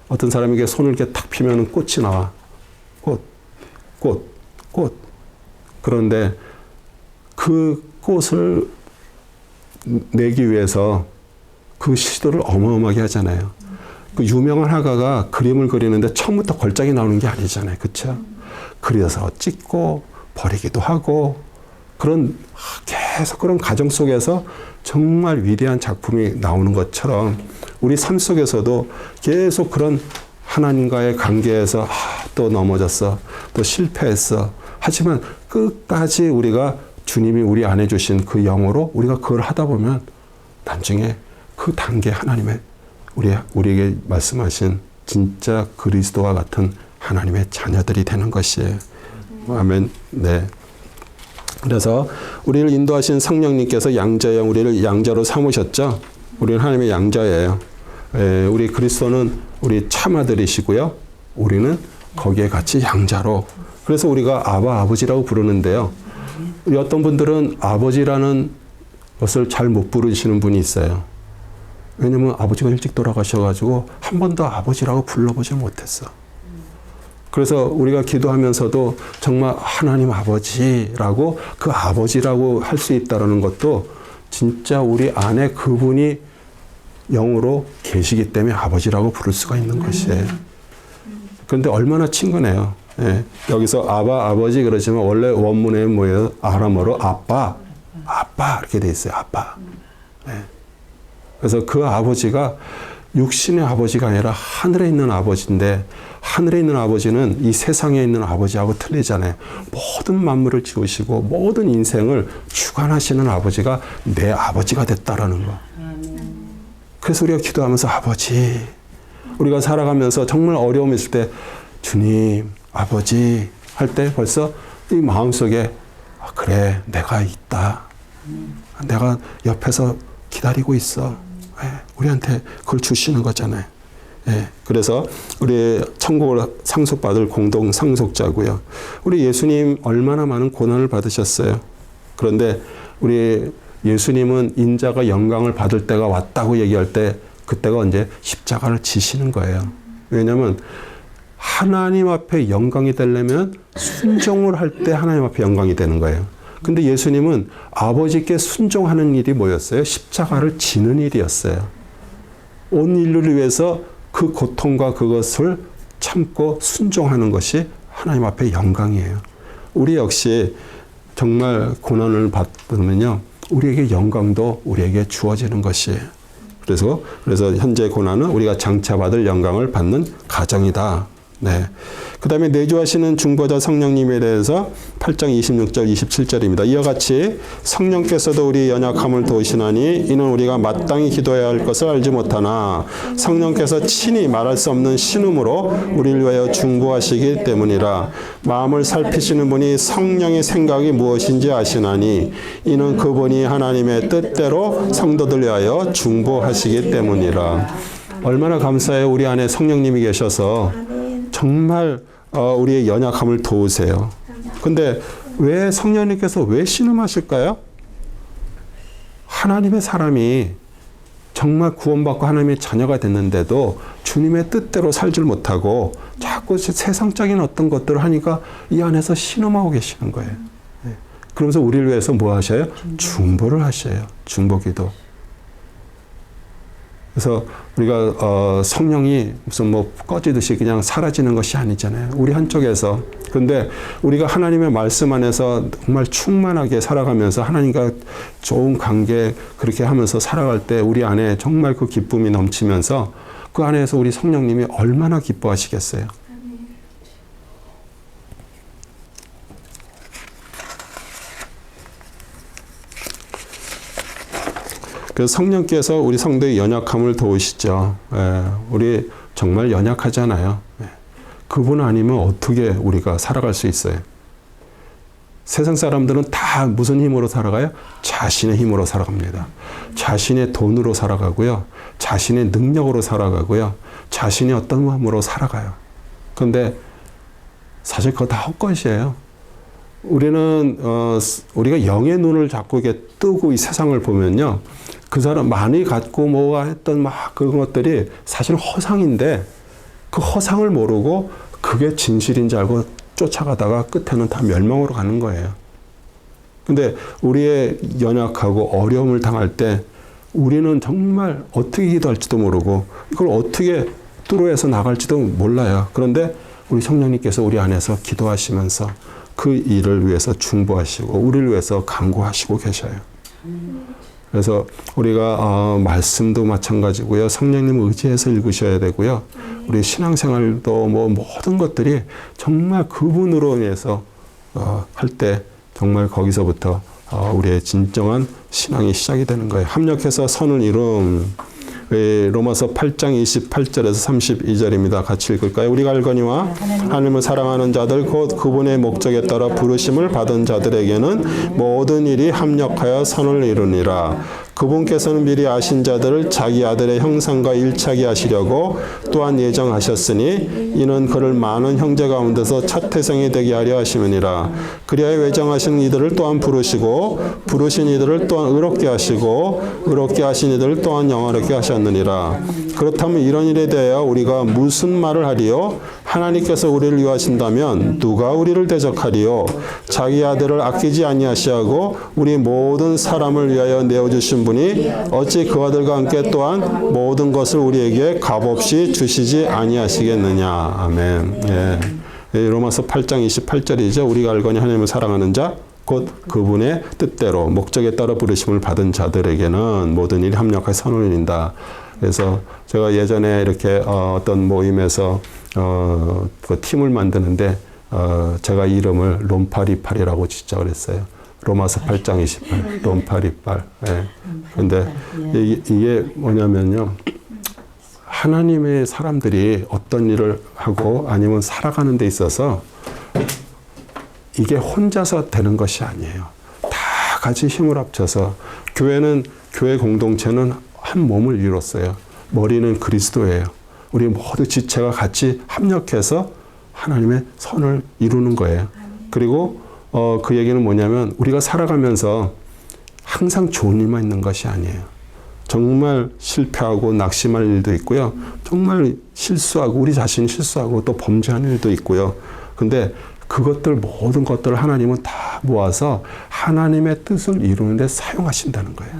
어떤 사람에게 손을 이렇게 탁 피면 꽃이 나와. 꽃. 그런데 그 꽃을 내기 위해서 그 시도를 어마어마하게 하잖아요. 그 유명한 화가가 그림을 그리는데 처음부터 걸작이 나오는 게 아니잖아요. 그렇죠? 그려서 찍고 버리기도 하고 계속 그런 과정 속에서 정말 위대한 작품이 나오는 것처럼 우리 삶 속에서도 계속 그런 하나님과의 관계에서 또 넘어졌어. 또 실패했어. 하지만 끝까지 우리가 주님이 우리 안에 주신 그 영으로 우리가 그걸 하다 보면 나중에 그 단계 하나님의 우리에게 말씀하신 진짜 그리스도와 같은 하나님의 자녀들이 되는 것이에요. 아멘. 네. 그래서 우리를 인도하신 성령님께서 양자형 우리를 양자로 삼으셨죠. 우리는 하나님의 양자예요. 우리 그리스도는 우리 참아들이시고요. 우리는 거기에 같이 양자로. 그래서 우리가 아버지라고 부르는데요. 어떤 분들은 아버지라는 것을 잘 못 부르시는 분이 있어요. 왜냐면 아버지가 일찍 돌아가셔가지고 한 번도 아버지라고 불러보지 못했어. 그래서 우리가 기도하면서도 정말 하나님 아버지라고 그 아버지라고 할 수 있다는 것도 진짜 우리 안에 그분이 영으로 계시기 때문에 아버지라고 부를 수가 있는 것이에요. 그런데 얼마나 친근해요. 예. 여기서 아바, 아버지 그러지만 원래 원문에 뭐예요? 아람어로 아빠, 아빠 이렇게 돼 있어요. 아빠. 예. 그래서 그 아버지가 육신의 아버지가 아니라 하늘에 있는 아버지인데 하늘에 있는 아버지는 이 세상에 있는 아버지하고 틀리잖아요. 모든 만물을 지으시고 모든 인생을 주관하시는 아버지가 내 아버지가 됐다라는 거. 그래서 우리가 기도하면서 아버지, 우리가 살아가면서 정말 어려움이 있을 때 주님, 아버지 할 때 벌써 이 마음속에 그래, 내가 있다. 내가 옆에서 기다리고 있어. 우리한테 그걸 주시는 거잖아요. 그래서 우리 천국을 상속받을 공동 상속자고요. 우리 예수님 얼마나 많은 고난을 받으셨어요. 그런데 우리 예수님은 인자가 영광을 받을 때가 왔다고 얘기할 때 그때가 언제 십자가를 지시는 거예요. 왜냐하면 하나님 앞에 영광이 되려면 순종을 할 때 하나님 앞에 영광이 되는 거예요. 근데 예수님은 아버지께 순종하는 일이 뭐였어요? 십자가를 지는 일이었어요. 온 인류를 위해서 그 고통과 그것을 참고 순종하는 것이 하나님 앞에 영광이에요. 우리 역시 정말 고난을 받으면요, 우리에게 영광도 우리에게 주어지는 것이에요. 그래서 현재 고난은 우리가 장차받을 영광을 받는 가정이다. 네. 그 다음에 내주하시는 중보자 성령님에 대해서 8장 26절 27절입니다. 이와 같이 성령께서도 우리 연약함을 도우시나니 이는 우리가 마땅히 기도해야 할 것을 알지 못하나 성령께서 친히 말할 수 없는 신음으로 우리를 위하여 중보하시기 때문이라. 마음을 살피시는 분이 성령의 생각이 무엇인지 아시나니 이는 그분이 하나님의 뜻대로 성도들 위하여 중보하시기 때문이라. 얼마나 감사해요. 우리 안에 성령님이 계셔서 정말 우리의 연약함을 도우세요. 근데 왜 성령님께서 왜 신음하실까요? 하나님의 사람이 정말 구원받고 하나님의 자녀가 됐는데도 주님의 뜻대로 살질 못하고 자꾸 세상적인 어떤 것들을 하니까 이 안에서 신음하고 계시는 거예요. 그러면서 우리를 위해서 뭐 하셔요? 중보를 하셔요. 중보기도. 그래서 우리가 성령이 무슨 뭐 꺼지듯이 그냥 사라지는 것이 아니잖아요. 우리 한쪽에서. 근데 우리가 하나님의 말씀 안에서 정말 충만하게 살아가면서 하나님과 좋은 관계 그렇게 하면서 살아갈 때 우리 안에 정말 그 기쁨이 넘치면서 그 안에서 우리 성령님이 얼마나 기뻐하시겠어요. 그래서 성령께서 우리 성도의 연약함을 도우시죠. 우리 정말 연약하잖아요. 그분 아니면 어떻게 우리가 살아갈 수 있어요? 세상 사람들은 다 무슨 힘으로 살아가요? 자신의 힘으로 살아갑니다. 자신의 돈으로 살아가고요. 자신의 능력으로 살아가고요. 자신의 어떤 마음으로 살아가요. 그런데 사실 그거 다 헛것이에요. 우리는 우리가 영의 눈을 자꾸 이렇게 뜨고 이 세상을 보면요, 그 사람 많이 갖고 뭐가 했던 막 그런 것들이 사실 허상인데 그 허상을 모르고 그게 진실인 줄 알고 쫓아가다가 끝에는 다 멸망으로 가는 거예요. 근데 우리의 연약하고 어려움을 당할 때 우리는 정말 어떻게 기도할지도 모르고 이걸 어떻게 뚫어내서 나갈지도 몰라요. 그런데 우리 성령님께서 우리 안에서 기도하시면서 그 일을 위해서 중보하시고 우리를 위해서 간구하시고 계셔요. 그래서 우리가 말씀도 마찬가지고요. 성령님 의지해서 읽으셔야 되고요. 우리 신앙생활도 뭐 모든 것들이 정말 그분으로 인해서 할 때 정말 거기서부터 우리의 진정한 신앙이 시작이 되는 거예요. 합력해서 선을 이룸. 로마서 8장 28절에서 32절입니다. 같이 읽을까요? 우리가 알거니와 하나님을 사랑하는 자들 곧 그분의 목적에 따라 부르심을 받은 자들에게는 모든 일이 합력하여 선을 이루니라. 그분께서는 미리 아신 자들을 자기 아들의 형상과 일치하게 하시려고 또한 예정하셨으니 이는 그를 많은 형제 가운데서 첫 태생이 되게 하려 하심이니라. 그리하여 예정하신 이들을 또한 부르시고 부르신 이들을 또한 의롭게 하시고 의롭게 하신 이들을 또한 영화롭게 하셨느니라. 그렇다면 이런 일에 대하여 우리가 무슨 말을 하리요? 하나님께서 우리를 위하신다면 누가 우리를 대적하리요? 자기 아들을 아끼지 아니하시고 우리 모든 사람을 위하여 내어주신 분이 어찌 그 아들과 함께 또한 모든 것을 우리에게 값없이 주시지 아니하시겠느냐. 아멘. 예. 로마서 8장 28절이죠. 우리가 알거니 하나님을 사랑하는 자 곧 그분의 뜻대로 목적에 따라 부르심을 받은 자들에게는 모든 일이 합력하여 선을 이룬다. 그래서 제가 예전에 이렇게 어떤 모임에서 그 팀을 만드는데 제가 이름을 롬파리팔이라고 지적을 했어요. 로마서 8장 28 롬파리팔. 예. 근데 이게 뭐냐면요. 하나님의 사람들이 어떤 일을 하고 아니면 살아가는 데 있어서 이게 혼자서 되는 것이 아니에요. 다 같이 힘을 합쳐서 교회 공동체는 한 몸을 이뤘어요. 머리는 그리스도예요. 우리 모두 지체가 같이 합력해서 하나님의 선을 이루는 거예요. 그리고 그 얘기는 뭐냐면 우리가 살아가면서 항상 좋은 일만 있는 것이 아니에요. 정말 실패하고 낙심할 일도 있고요. 정말 실수하고 우리 자신이 실수하고 또 범죄하는 일도 있고요. 근데 그것들 모든 것들을 하나님은 다 모아서 하나님의 뜻을 이루는 데 사용하신다는 거예요.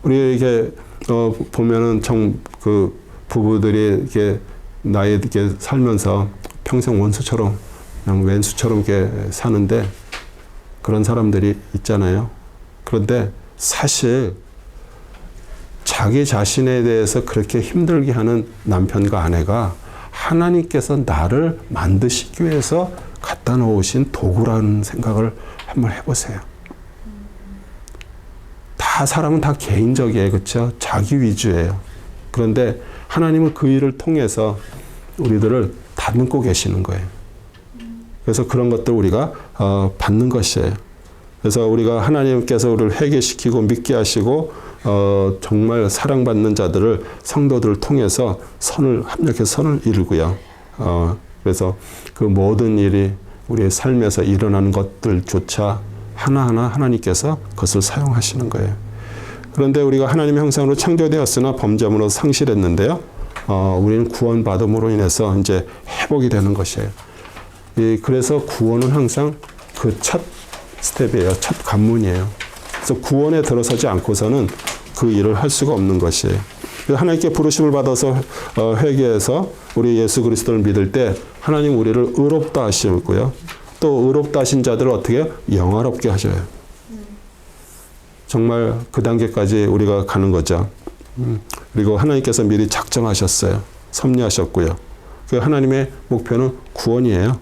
우리 이게 보면은 그 부부들이 이렇게 나이 이렇게 살면서 평생 원수처럼 그냥 왼수처럼 이렇게 사는데 그런 사람들이 있잖아요. 그런데 사실 자기 자신에 대해서 그렇게 힘들게 하는 남편과 아내가 하나님께서 나를 만드시기 위해서 갖다 놓으신 도구라는 생각을 한번 해보세요. 다 사람은 다 개인적이에요. 그렇죠? 자기 위주예요. 그런데 하나님은 그 일을 통해서 우리들을 다듬고 계시는 거예요. 그래서 그런 것들 우리가 받는 것이에요. 그래서 우리가 하나님께서 우리를 회개시키고 믿게 하시고 정말 사랑받는 자들을 성도들을 통해서 합력해서 선을 이루고요. 그래서 그 모든 일이 우리의 삶에서 일어나는 것들조차 하나하나 하나님께서 그것을 사용하시는 거예요. 그런데 우리가 하나님의 형상으로 창조되었으나 범죄함으로 상실했는데요. 우리는 구원받음으로 인해서 이제 회복이 되는 것이에요. 그래서 구원은 항상 그 첫 스텝이에요. 첫 관문이에요. 그래서 구원에 들어서지 않고서는 그 일을 할 수가 없는 것이에요. 하나님께 부르심을 받아서 회개해서 우리 예수 그리스도를 믿을 때 하나님 우리를 의롭다 하시고요. 또 의롭다 하신 자들을 어떻게 영화롭게 하셔요. 정말 그 단계까지 우리가 가는 거죠. 그리고 하나님께서 미리 작정하셨어요. 섭리하셨고요. 그 하나님의 목표는 구원이에요.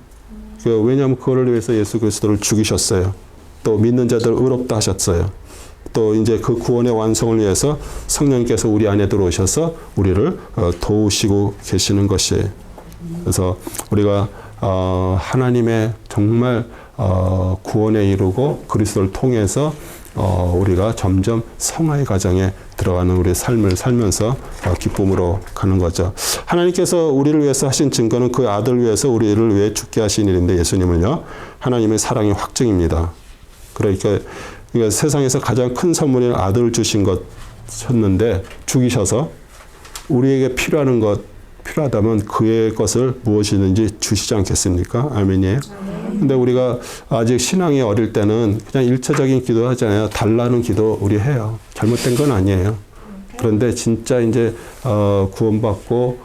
왜냐하면 그거를 위해서 예수 그리스도를 죽이셨어요. 또 믿는 자들을 의롭다 하셨어요. 또 이제 그 구원의 완성을 위해서 성령께서 우리 안에 들어오셔서 우리를 도우시고 계시는 것이에요. 그래서 우리가 하나님의 정말 구원에 이르고 그리스도를 통해서 우리가 점점 성화의 과정에 들어가는 우리의 삶을 살면서 기쁨으로 가는 거죠. 하나님께서 우리를 위해서 하신 증거는 그 아들을 위해서 우리를 위해 죽게 하신 일인데 예수님을요. 하나님의 사랑의 확증입니다. 그러니까 세상에서 가장 큰 선물인 아들을 주신 것이었는데 죽이셔서 우리에게 필요하다면 그의 것을 무엇이든지 주시지 않겠습니까? 아멘이에요. 근데 우리가 아직 신앙이 어릴 때는 그냥 일차적인 기도 하잖아요. 달라는 기도 우리 해요. 잘못된 건 아니에요. 그런데 진짜 이제 구원받고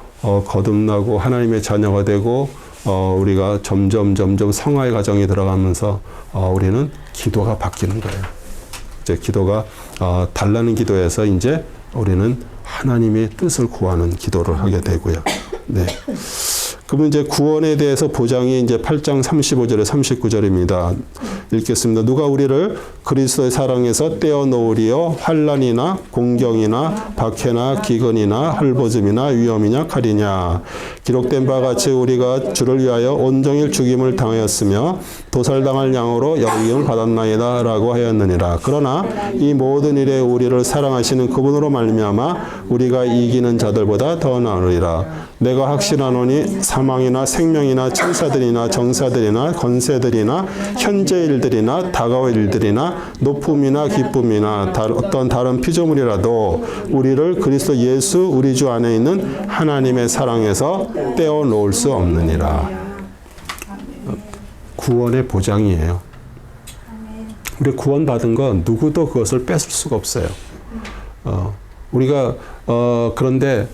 거듭나고 하나님의 자녀가 되고 우리가 점점 성화의 과정에 들어가면서 우리는 기도가 바뀌는 거예요. 이제 기도가 달라는 기도에서 이제 우리는 하나님의 뜻을 구하는 기도를 하게 되고요. 네. 그러면 이제 구원에 대해서 보장이 이제 8장 35절에 39절입니다. 읽겠습니다. 누가 우리를 그리스도의 사랑에서 떼어놓으리요 환난이나 공경이나 박해나 기근이나 헐벗음이나 위험이냐 칼이냐. 기록된 바와 같이 우리가 주를 위하여 온종일 죽임을 당하였으며 도살당할 양으로 여김을 받았나이다 라고 하였느니라. 그러나 이 모든 일에 우리를 사랑하시는 그분으로 말미암아 우리가 이기는 자들보다 더 나으리라. 내가 확신하노니 사망이나 생명이나 천사들이나 정사들이나 권세들이나 현재 일들이나 다가올 일들이나 높음이나 기쁨이나 어떤 다른 피조물이라도 우리를 그리스도 예수 우리 주 안에 있는 하나님의 사랑에서 떼어놓을 수 없느니라. 구원의 보장이에요. 우리 구원받은 건 누구도 그것을 뺏을 수가 없어요. 우리가 그런데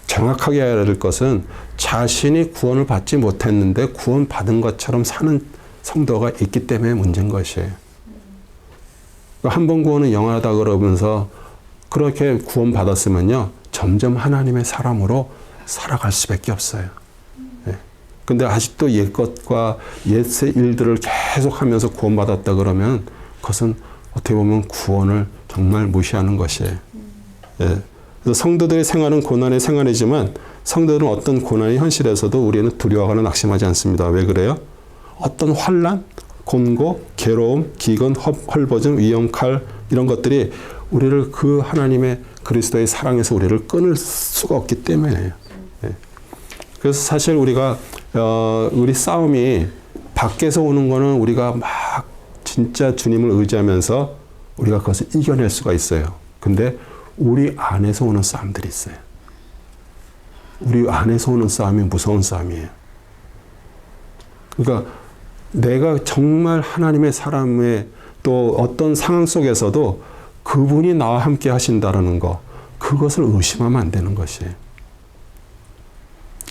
정확하게 해야 될 것은 자신이 구원을 받지 못했는데 구원받은 것처럼 사는 성도가 있기 때문에 문제인 것이에요. 한 번 구원은 영원하다 그러면서 그렇게 구원받았으면요, 점점 하나님의 사람으로 살아갈 수밖에 없어요. 근데 아직도 옛 것과 옛의 일들을 계속 하면서 구원받았다 그러면 그것은 어떻게 보면 구원을 정말 무시하는 것이에요. 그래서 성도들의 생활은 고난의 생활이지만 성도들은 어떤 고난이 현실에서도 우리는 두려워하거나 낙심하지 않습니다. 왜 그래요? 어떤 환난, 곤고, 괴로움, 기근, 헐벗음, 위험, 칼 이런 것들이 우리를 그 하나님의 그리스도의 사랑에서 우리를 끊을 수가 없기 때문에요. 그래서 사실 우리가 우리 싸움이 밖에서 오는 거는 우리가 막 진짜 주님을 의지하면서 우리가 그것을 이겨낼 수가 있어요. 근데 우리 안에서 오는 싸움들이 있어요. 우리 안에서 오는 싸움이 무서운 싸움이에요. 그러니까 내가 정말 하나님의 사람의 또 어떤 상황 속에서도 그분이 나와 함께 하신다라는 거, 그것을 의심하면 안 되는 것이에요.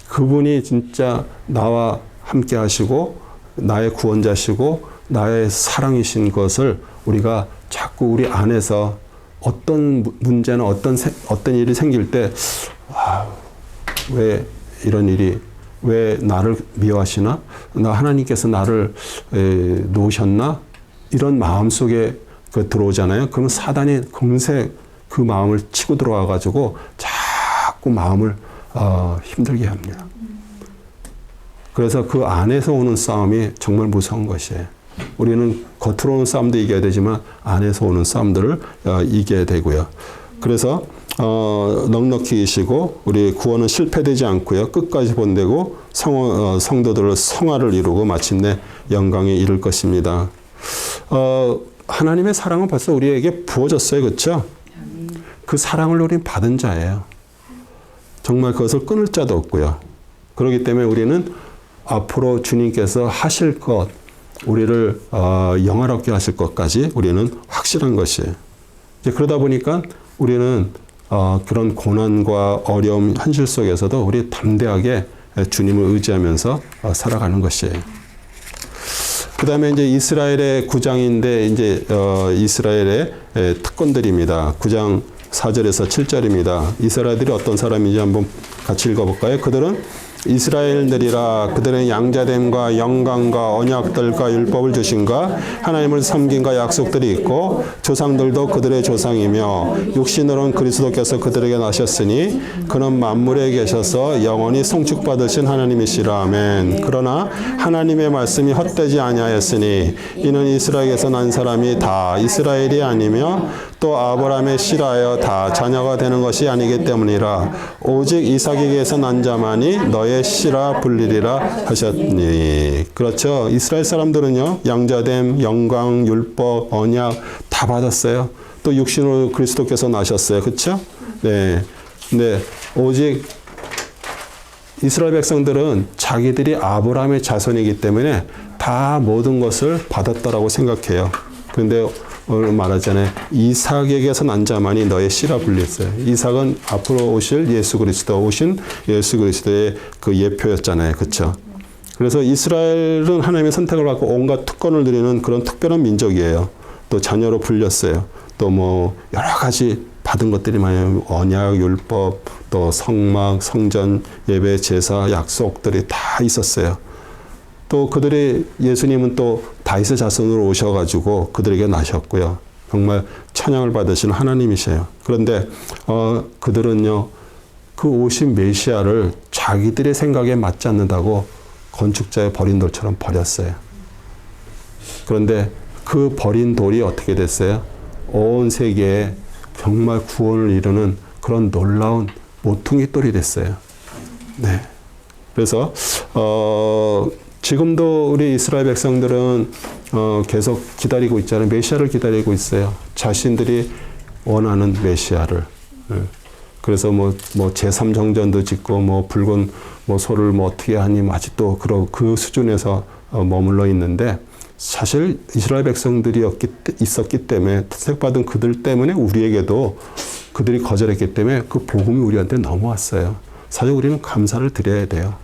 그분이 진짜 나와 함께 하시고 나의 구원자시고 나의 사랑이신 것을 우리가 자꾸 우리 안에서 어떤 문제나 어떤 일이 생길 때, 왜 이런 일이, 왜 나를 미워하시나? 하나님께서 나를 놓으셨나? 이런 마음 속에 들어오잖아요. 그럼 사단이 금세 그 마음을 치고 들어와가지고 자꾸 마음을 힘들게 합니다. 그래서 그 안에서 오는 싸움이 정말 무서운 것이에요. 우리는 겉으로 오는 싸움도 이겨야 되지만 안에서 오는 싸움들을 이겨야 되고요. 그래서 넉넉히 이시고 우리 구원은 실패되지 않고요. 끝까지 본되고 성도들을 성화를 이루고 마침내 영광에 이를 것입니다. 하나님의 사랑은 벌써 우리에게 부어졌어요. 그렇죠? 그 사랑을 우리는 받은 자예요. 정말 그것을 끊을 자도 없고요. 그렇기 때문에 우리는 앞으로 주님께서 하실 것, 우리를 영화롭게 하실 것까지 우리는 확실한 것이에요. 이제 그러다 보니까 우리는 그런 고난과 어려움, 현실 속에서도 우리 담대하게 주님을 의지하면서 살아가는 것이에요. 그 다음에 이제 이스라엘의 9장인데 이제 이스라엘의 특권들입니다. 9장 4절에서 7절입니다. 이스라엘들이 어떤 사람인지 한번 같이 읽어볼까요? 그들은 이스라엘들이라 그들은 양자됨과 영광과 언약들과 율법을 주신과 하나님을 섬긴과 약속들이 있고 조상들도 그들의 조상이며 육신으로는 그리스도께서 그들에게 나셨으니 그는 만물에 계셔서 영원히 송축받으신 하나님이시라. 아멘. 그러나 하나님의 말씀이 헛되지 아니하였으니 이는 이스라엘에서 난 사람이 다 이스라엘이 아니며 또 아브라함의 씨라여 다 자녀가 되는 것이 아니기 때문이라. 오직 이삭에게서 난 자만이 너의 씨라 불리리라 하셨니. 그렇죠. 이스라엘 사람들은요, 양자됨, 영광, 율법, 언약 다 받았어요. 또 육신으로 그리스도께서 나셨어요. 그렇죠? 네. 근데 오직 이스라엘 백성들은 자기들이 아브라함의 자손이기 때문에 다 모든 것을 받았다라고 생각해요. 그런데 오늘 말하잖아요. 이삭에게서 난 자만이 너의 씨라 불렸어요. 이삭은 앞으로 오실 예수 그리스도, 오신 예수 그리스도의 그 예표였잖아요. 그렇죠? 그래서 이스라엘은 하나님의 선택을 받고 온갖 특권을 누리는 그런 특별한 민족이에요. 또 자녀로 불렸어요. 또 뭐 여러 가지 받은 것들이 많아요. 언약, 율법, 또 성막, 성전, 예배, 제사, 약속들이 다 있었어요. 또 그들이 예수님은 또 다윗의 자손으로 오셔가지고 그들에게 나셨고요. 정말 찬양을 받으시는 하나님이세요. 그런데 그들은요, 그 오신 메시아를 자기들의 생각에 맞지 않는다고 건축자의 버린 돌처럼 버렸어요. 그런데 그 버린 돌이 어떻게 됐어요? 온 세계에 정말 구원을 이루는 그런 놀라운 모퉁이 돌이 됐어요. 네. 그래서 지금도 우리 이스라엘 백성들은 계속 기다리고 있잖아요. 메시아를 기다리고 있어요. 자신들이 원하는 메시아를. 그래서 뭐 제3정전도 짓고 뭐 붉은 뭐 소를 뭐 어떻게 하니 아직도 그 수준에서 머물러 있는데, 사실 이스라엘 백성들이 있었기 때문에 택받은 그들 때문에 우리에게도 그들이 거절했기 때문에 그 복음이 우리한테 넘어왔어요. 사실 우리는 감사를 드려야 돼요.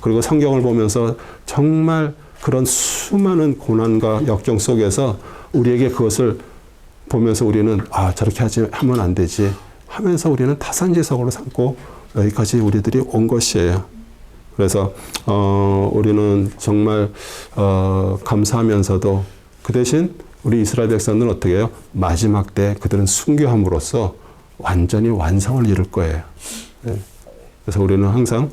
그리고 성경을 보면서 정말 그런 수많은 고난과 역경 속에서 우리에게 그것을 보면서 우리는 저렇게 하면 안 되지 하면서 우리는 타산지석으로 삼고 여기까지 우리들이 온 것이에요. 그래서 우리는 정말 감사하면서도 그 대신 우리 이스라엘 백성들은 어떻게 해요? 마지막 때 그들은 순교함으로써 완전히 완성을 이룰 거예요. 네. 그래서 우리는 항상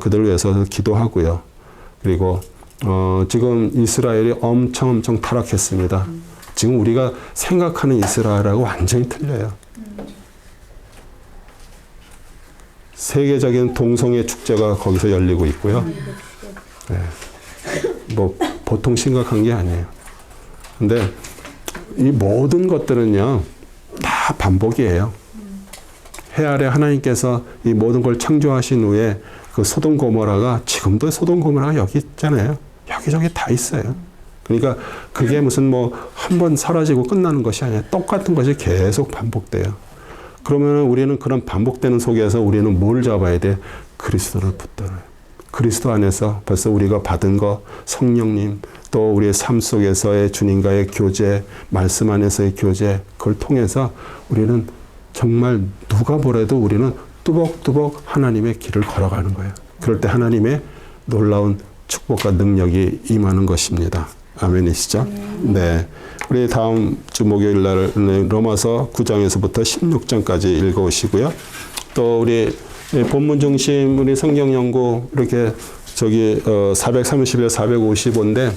그들을 위해서 기도하고요. 그리고 지금 이스라엘이 엄청 타락했습니다. 지금 우리가 생각하는 이스라엘하고 완전히 틀려요. 세계적인 동성애 축제가 거기서 열리고 있고요. 네. 뭐 보통 심각한 게 아니에요. 근데 이 모든 것들은요, 다 반복이에요. 해 아래 하나님께서 이 모든 걸 창조하신 후에 그 소돔 고모라가, 지금도 소돔 고모라가 여기 있잖아요. 여기저기 다 있어요. 그러니까 그게 무슨 뭐 한 번 사라지고 끝나는 것이 아니라 똑같은 것이 계속 반복돼요. 그러면 우리는 그런 반복되는 속에서 우리는 뭘 잡아야 돼? 그리스도를 붙들어요. 그리스도 안에서 벌써 우리가 받은 거, 성령님, 또 우리의 삶 속에서의 주님과의 교제, 말씀 안에서의 교제, 그걸 통해서 우리는 정말 누가 뭐래도 우리는 뚜벅뚜벅 하나님의 길을 걸어가는 거예요. 그럴 때 하나님의 놀라운 축복과 능력이 임하는 것입니다. 아멘이시죠? 네. 우리 다음 주 목요일 날 로마서 9장에서부터 16장까지 읽어오시고요. 또 우리 본문 중심 우리 성경 연구 이렇게 430에 455인데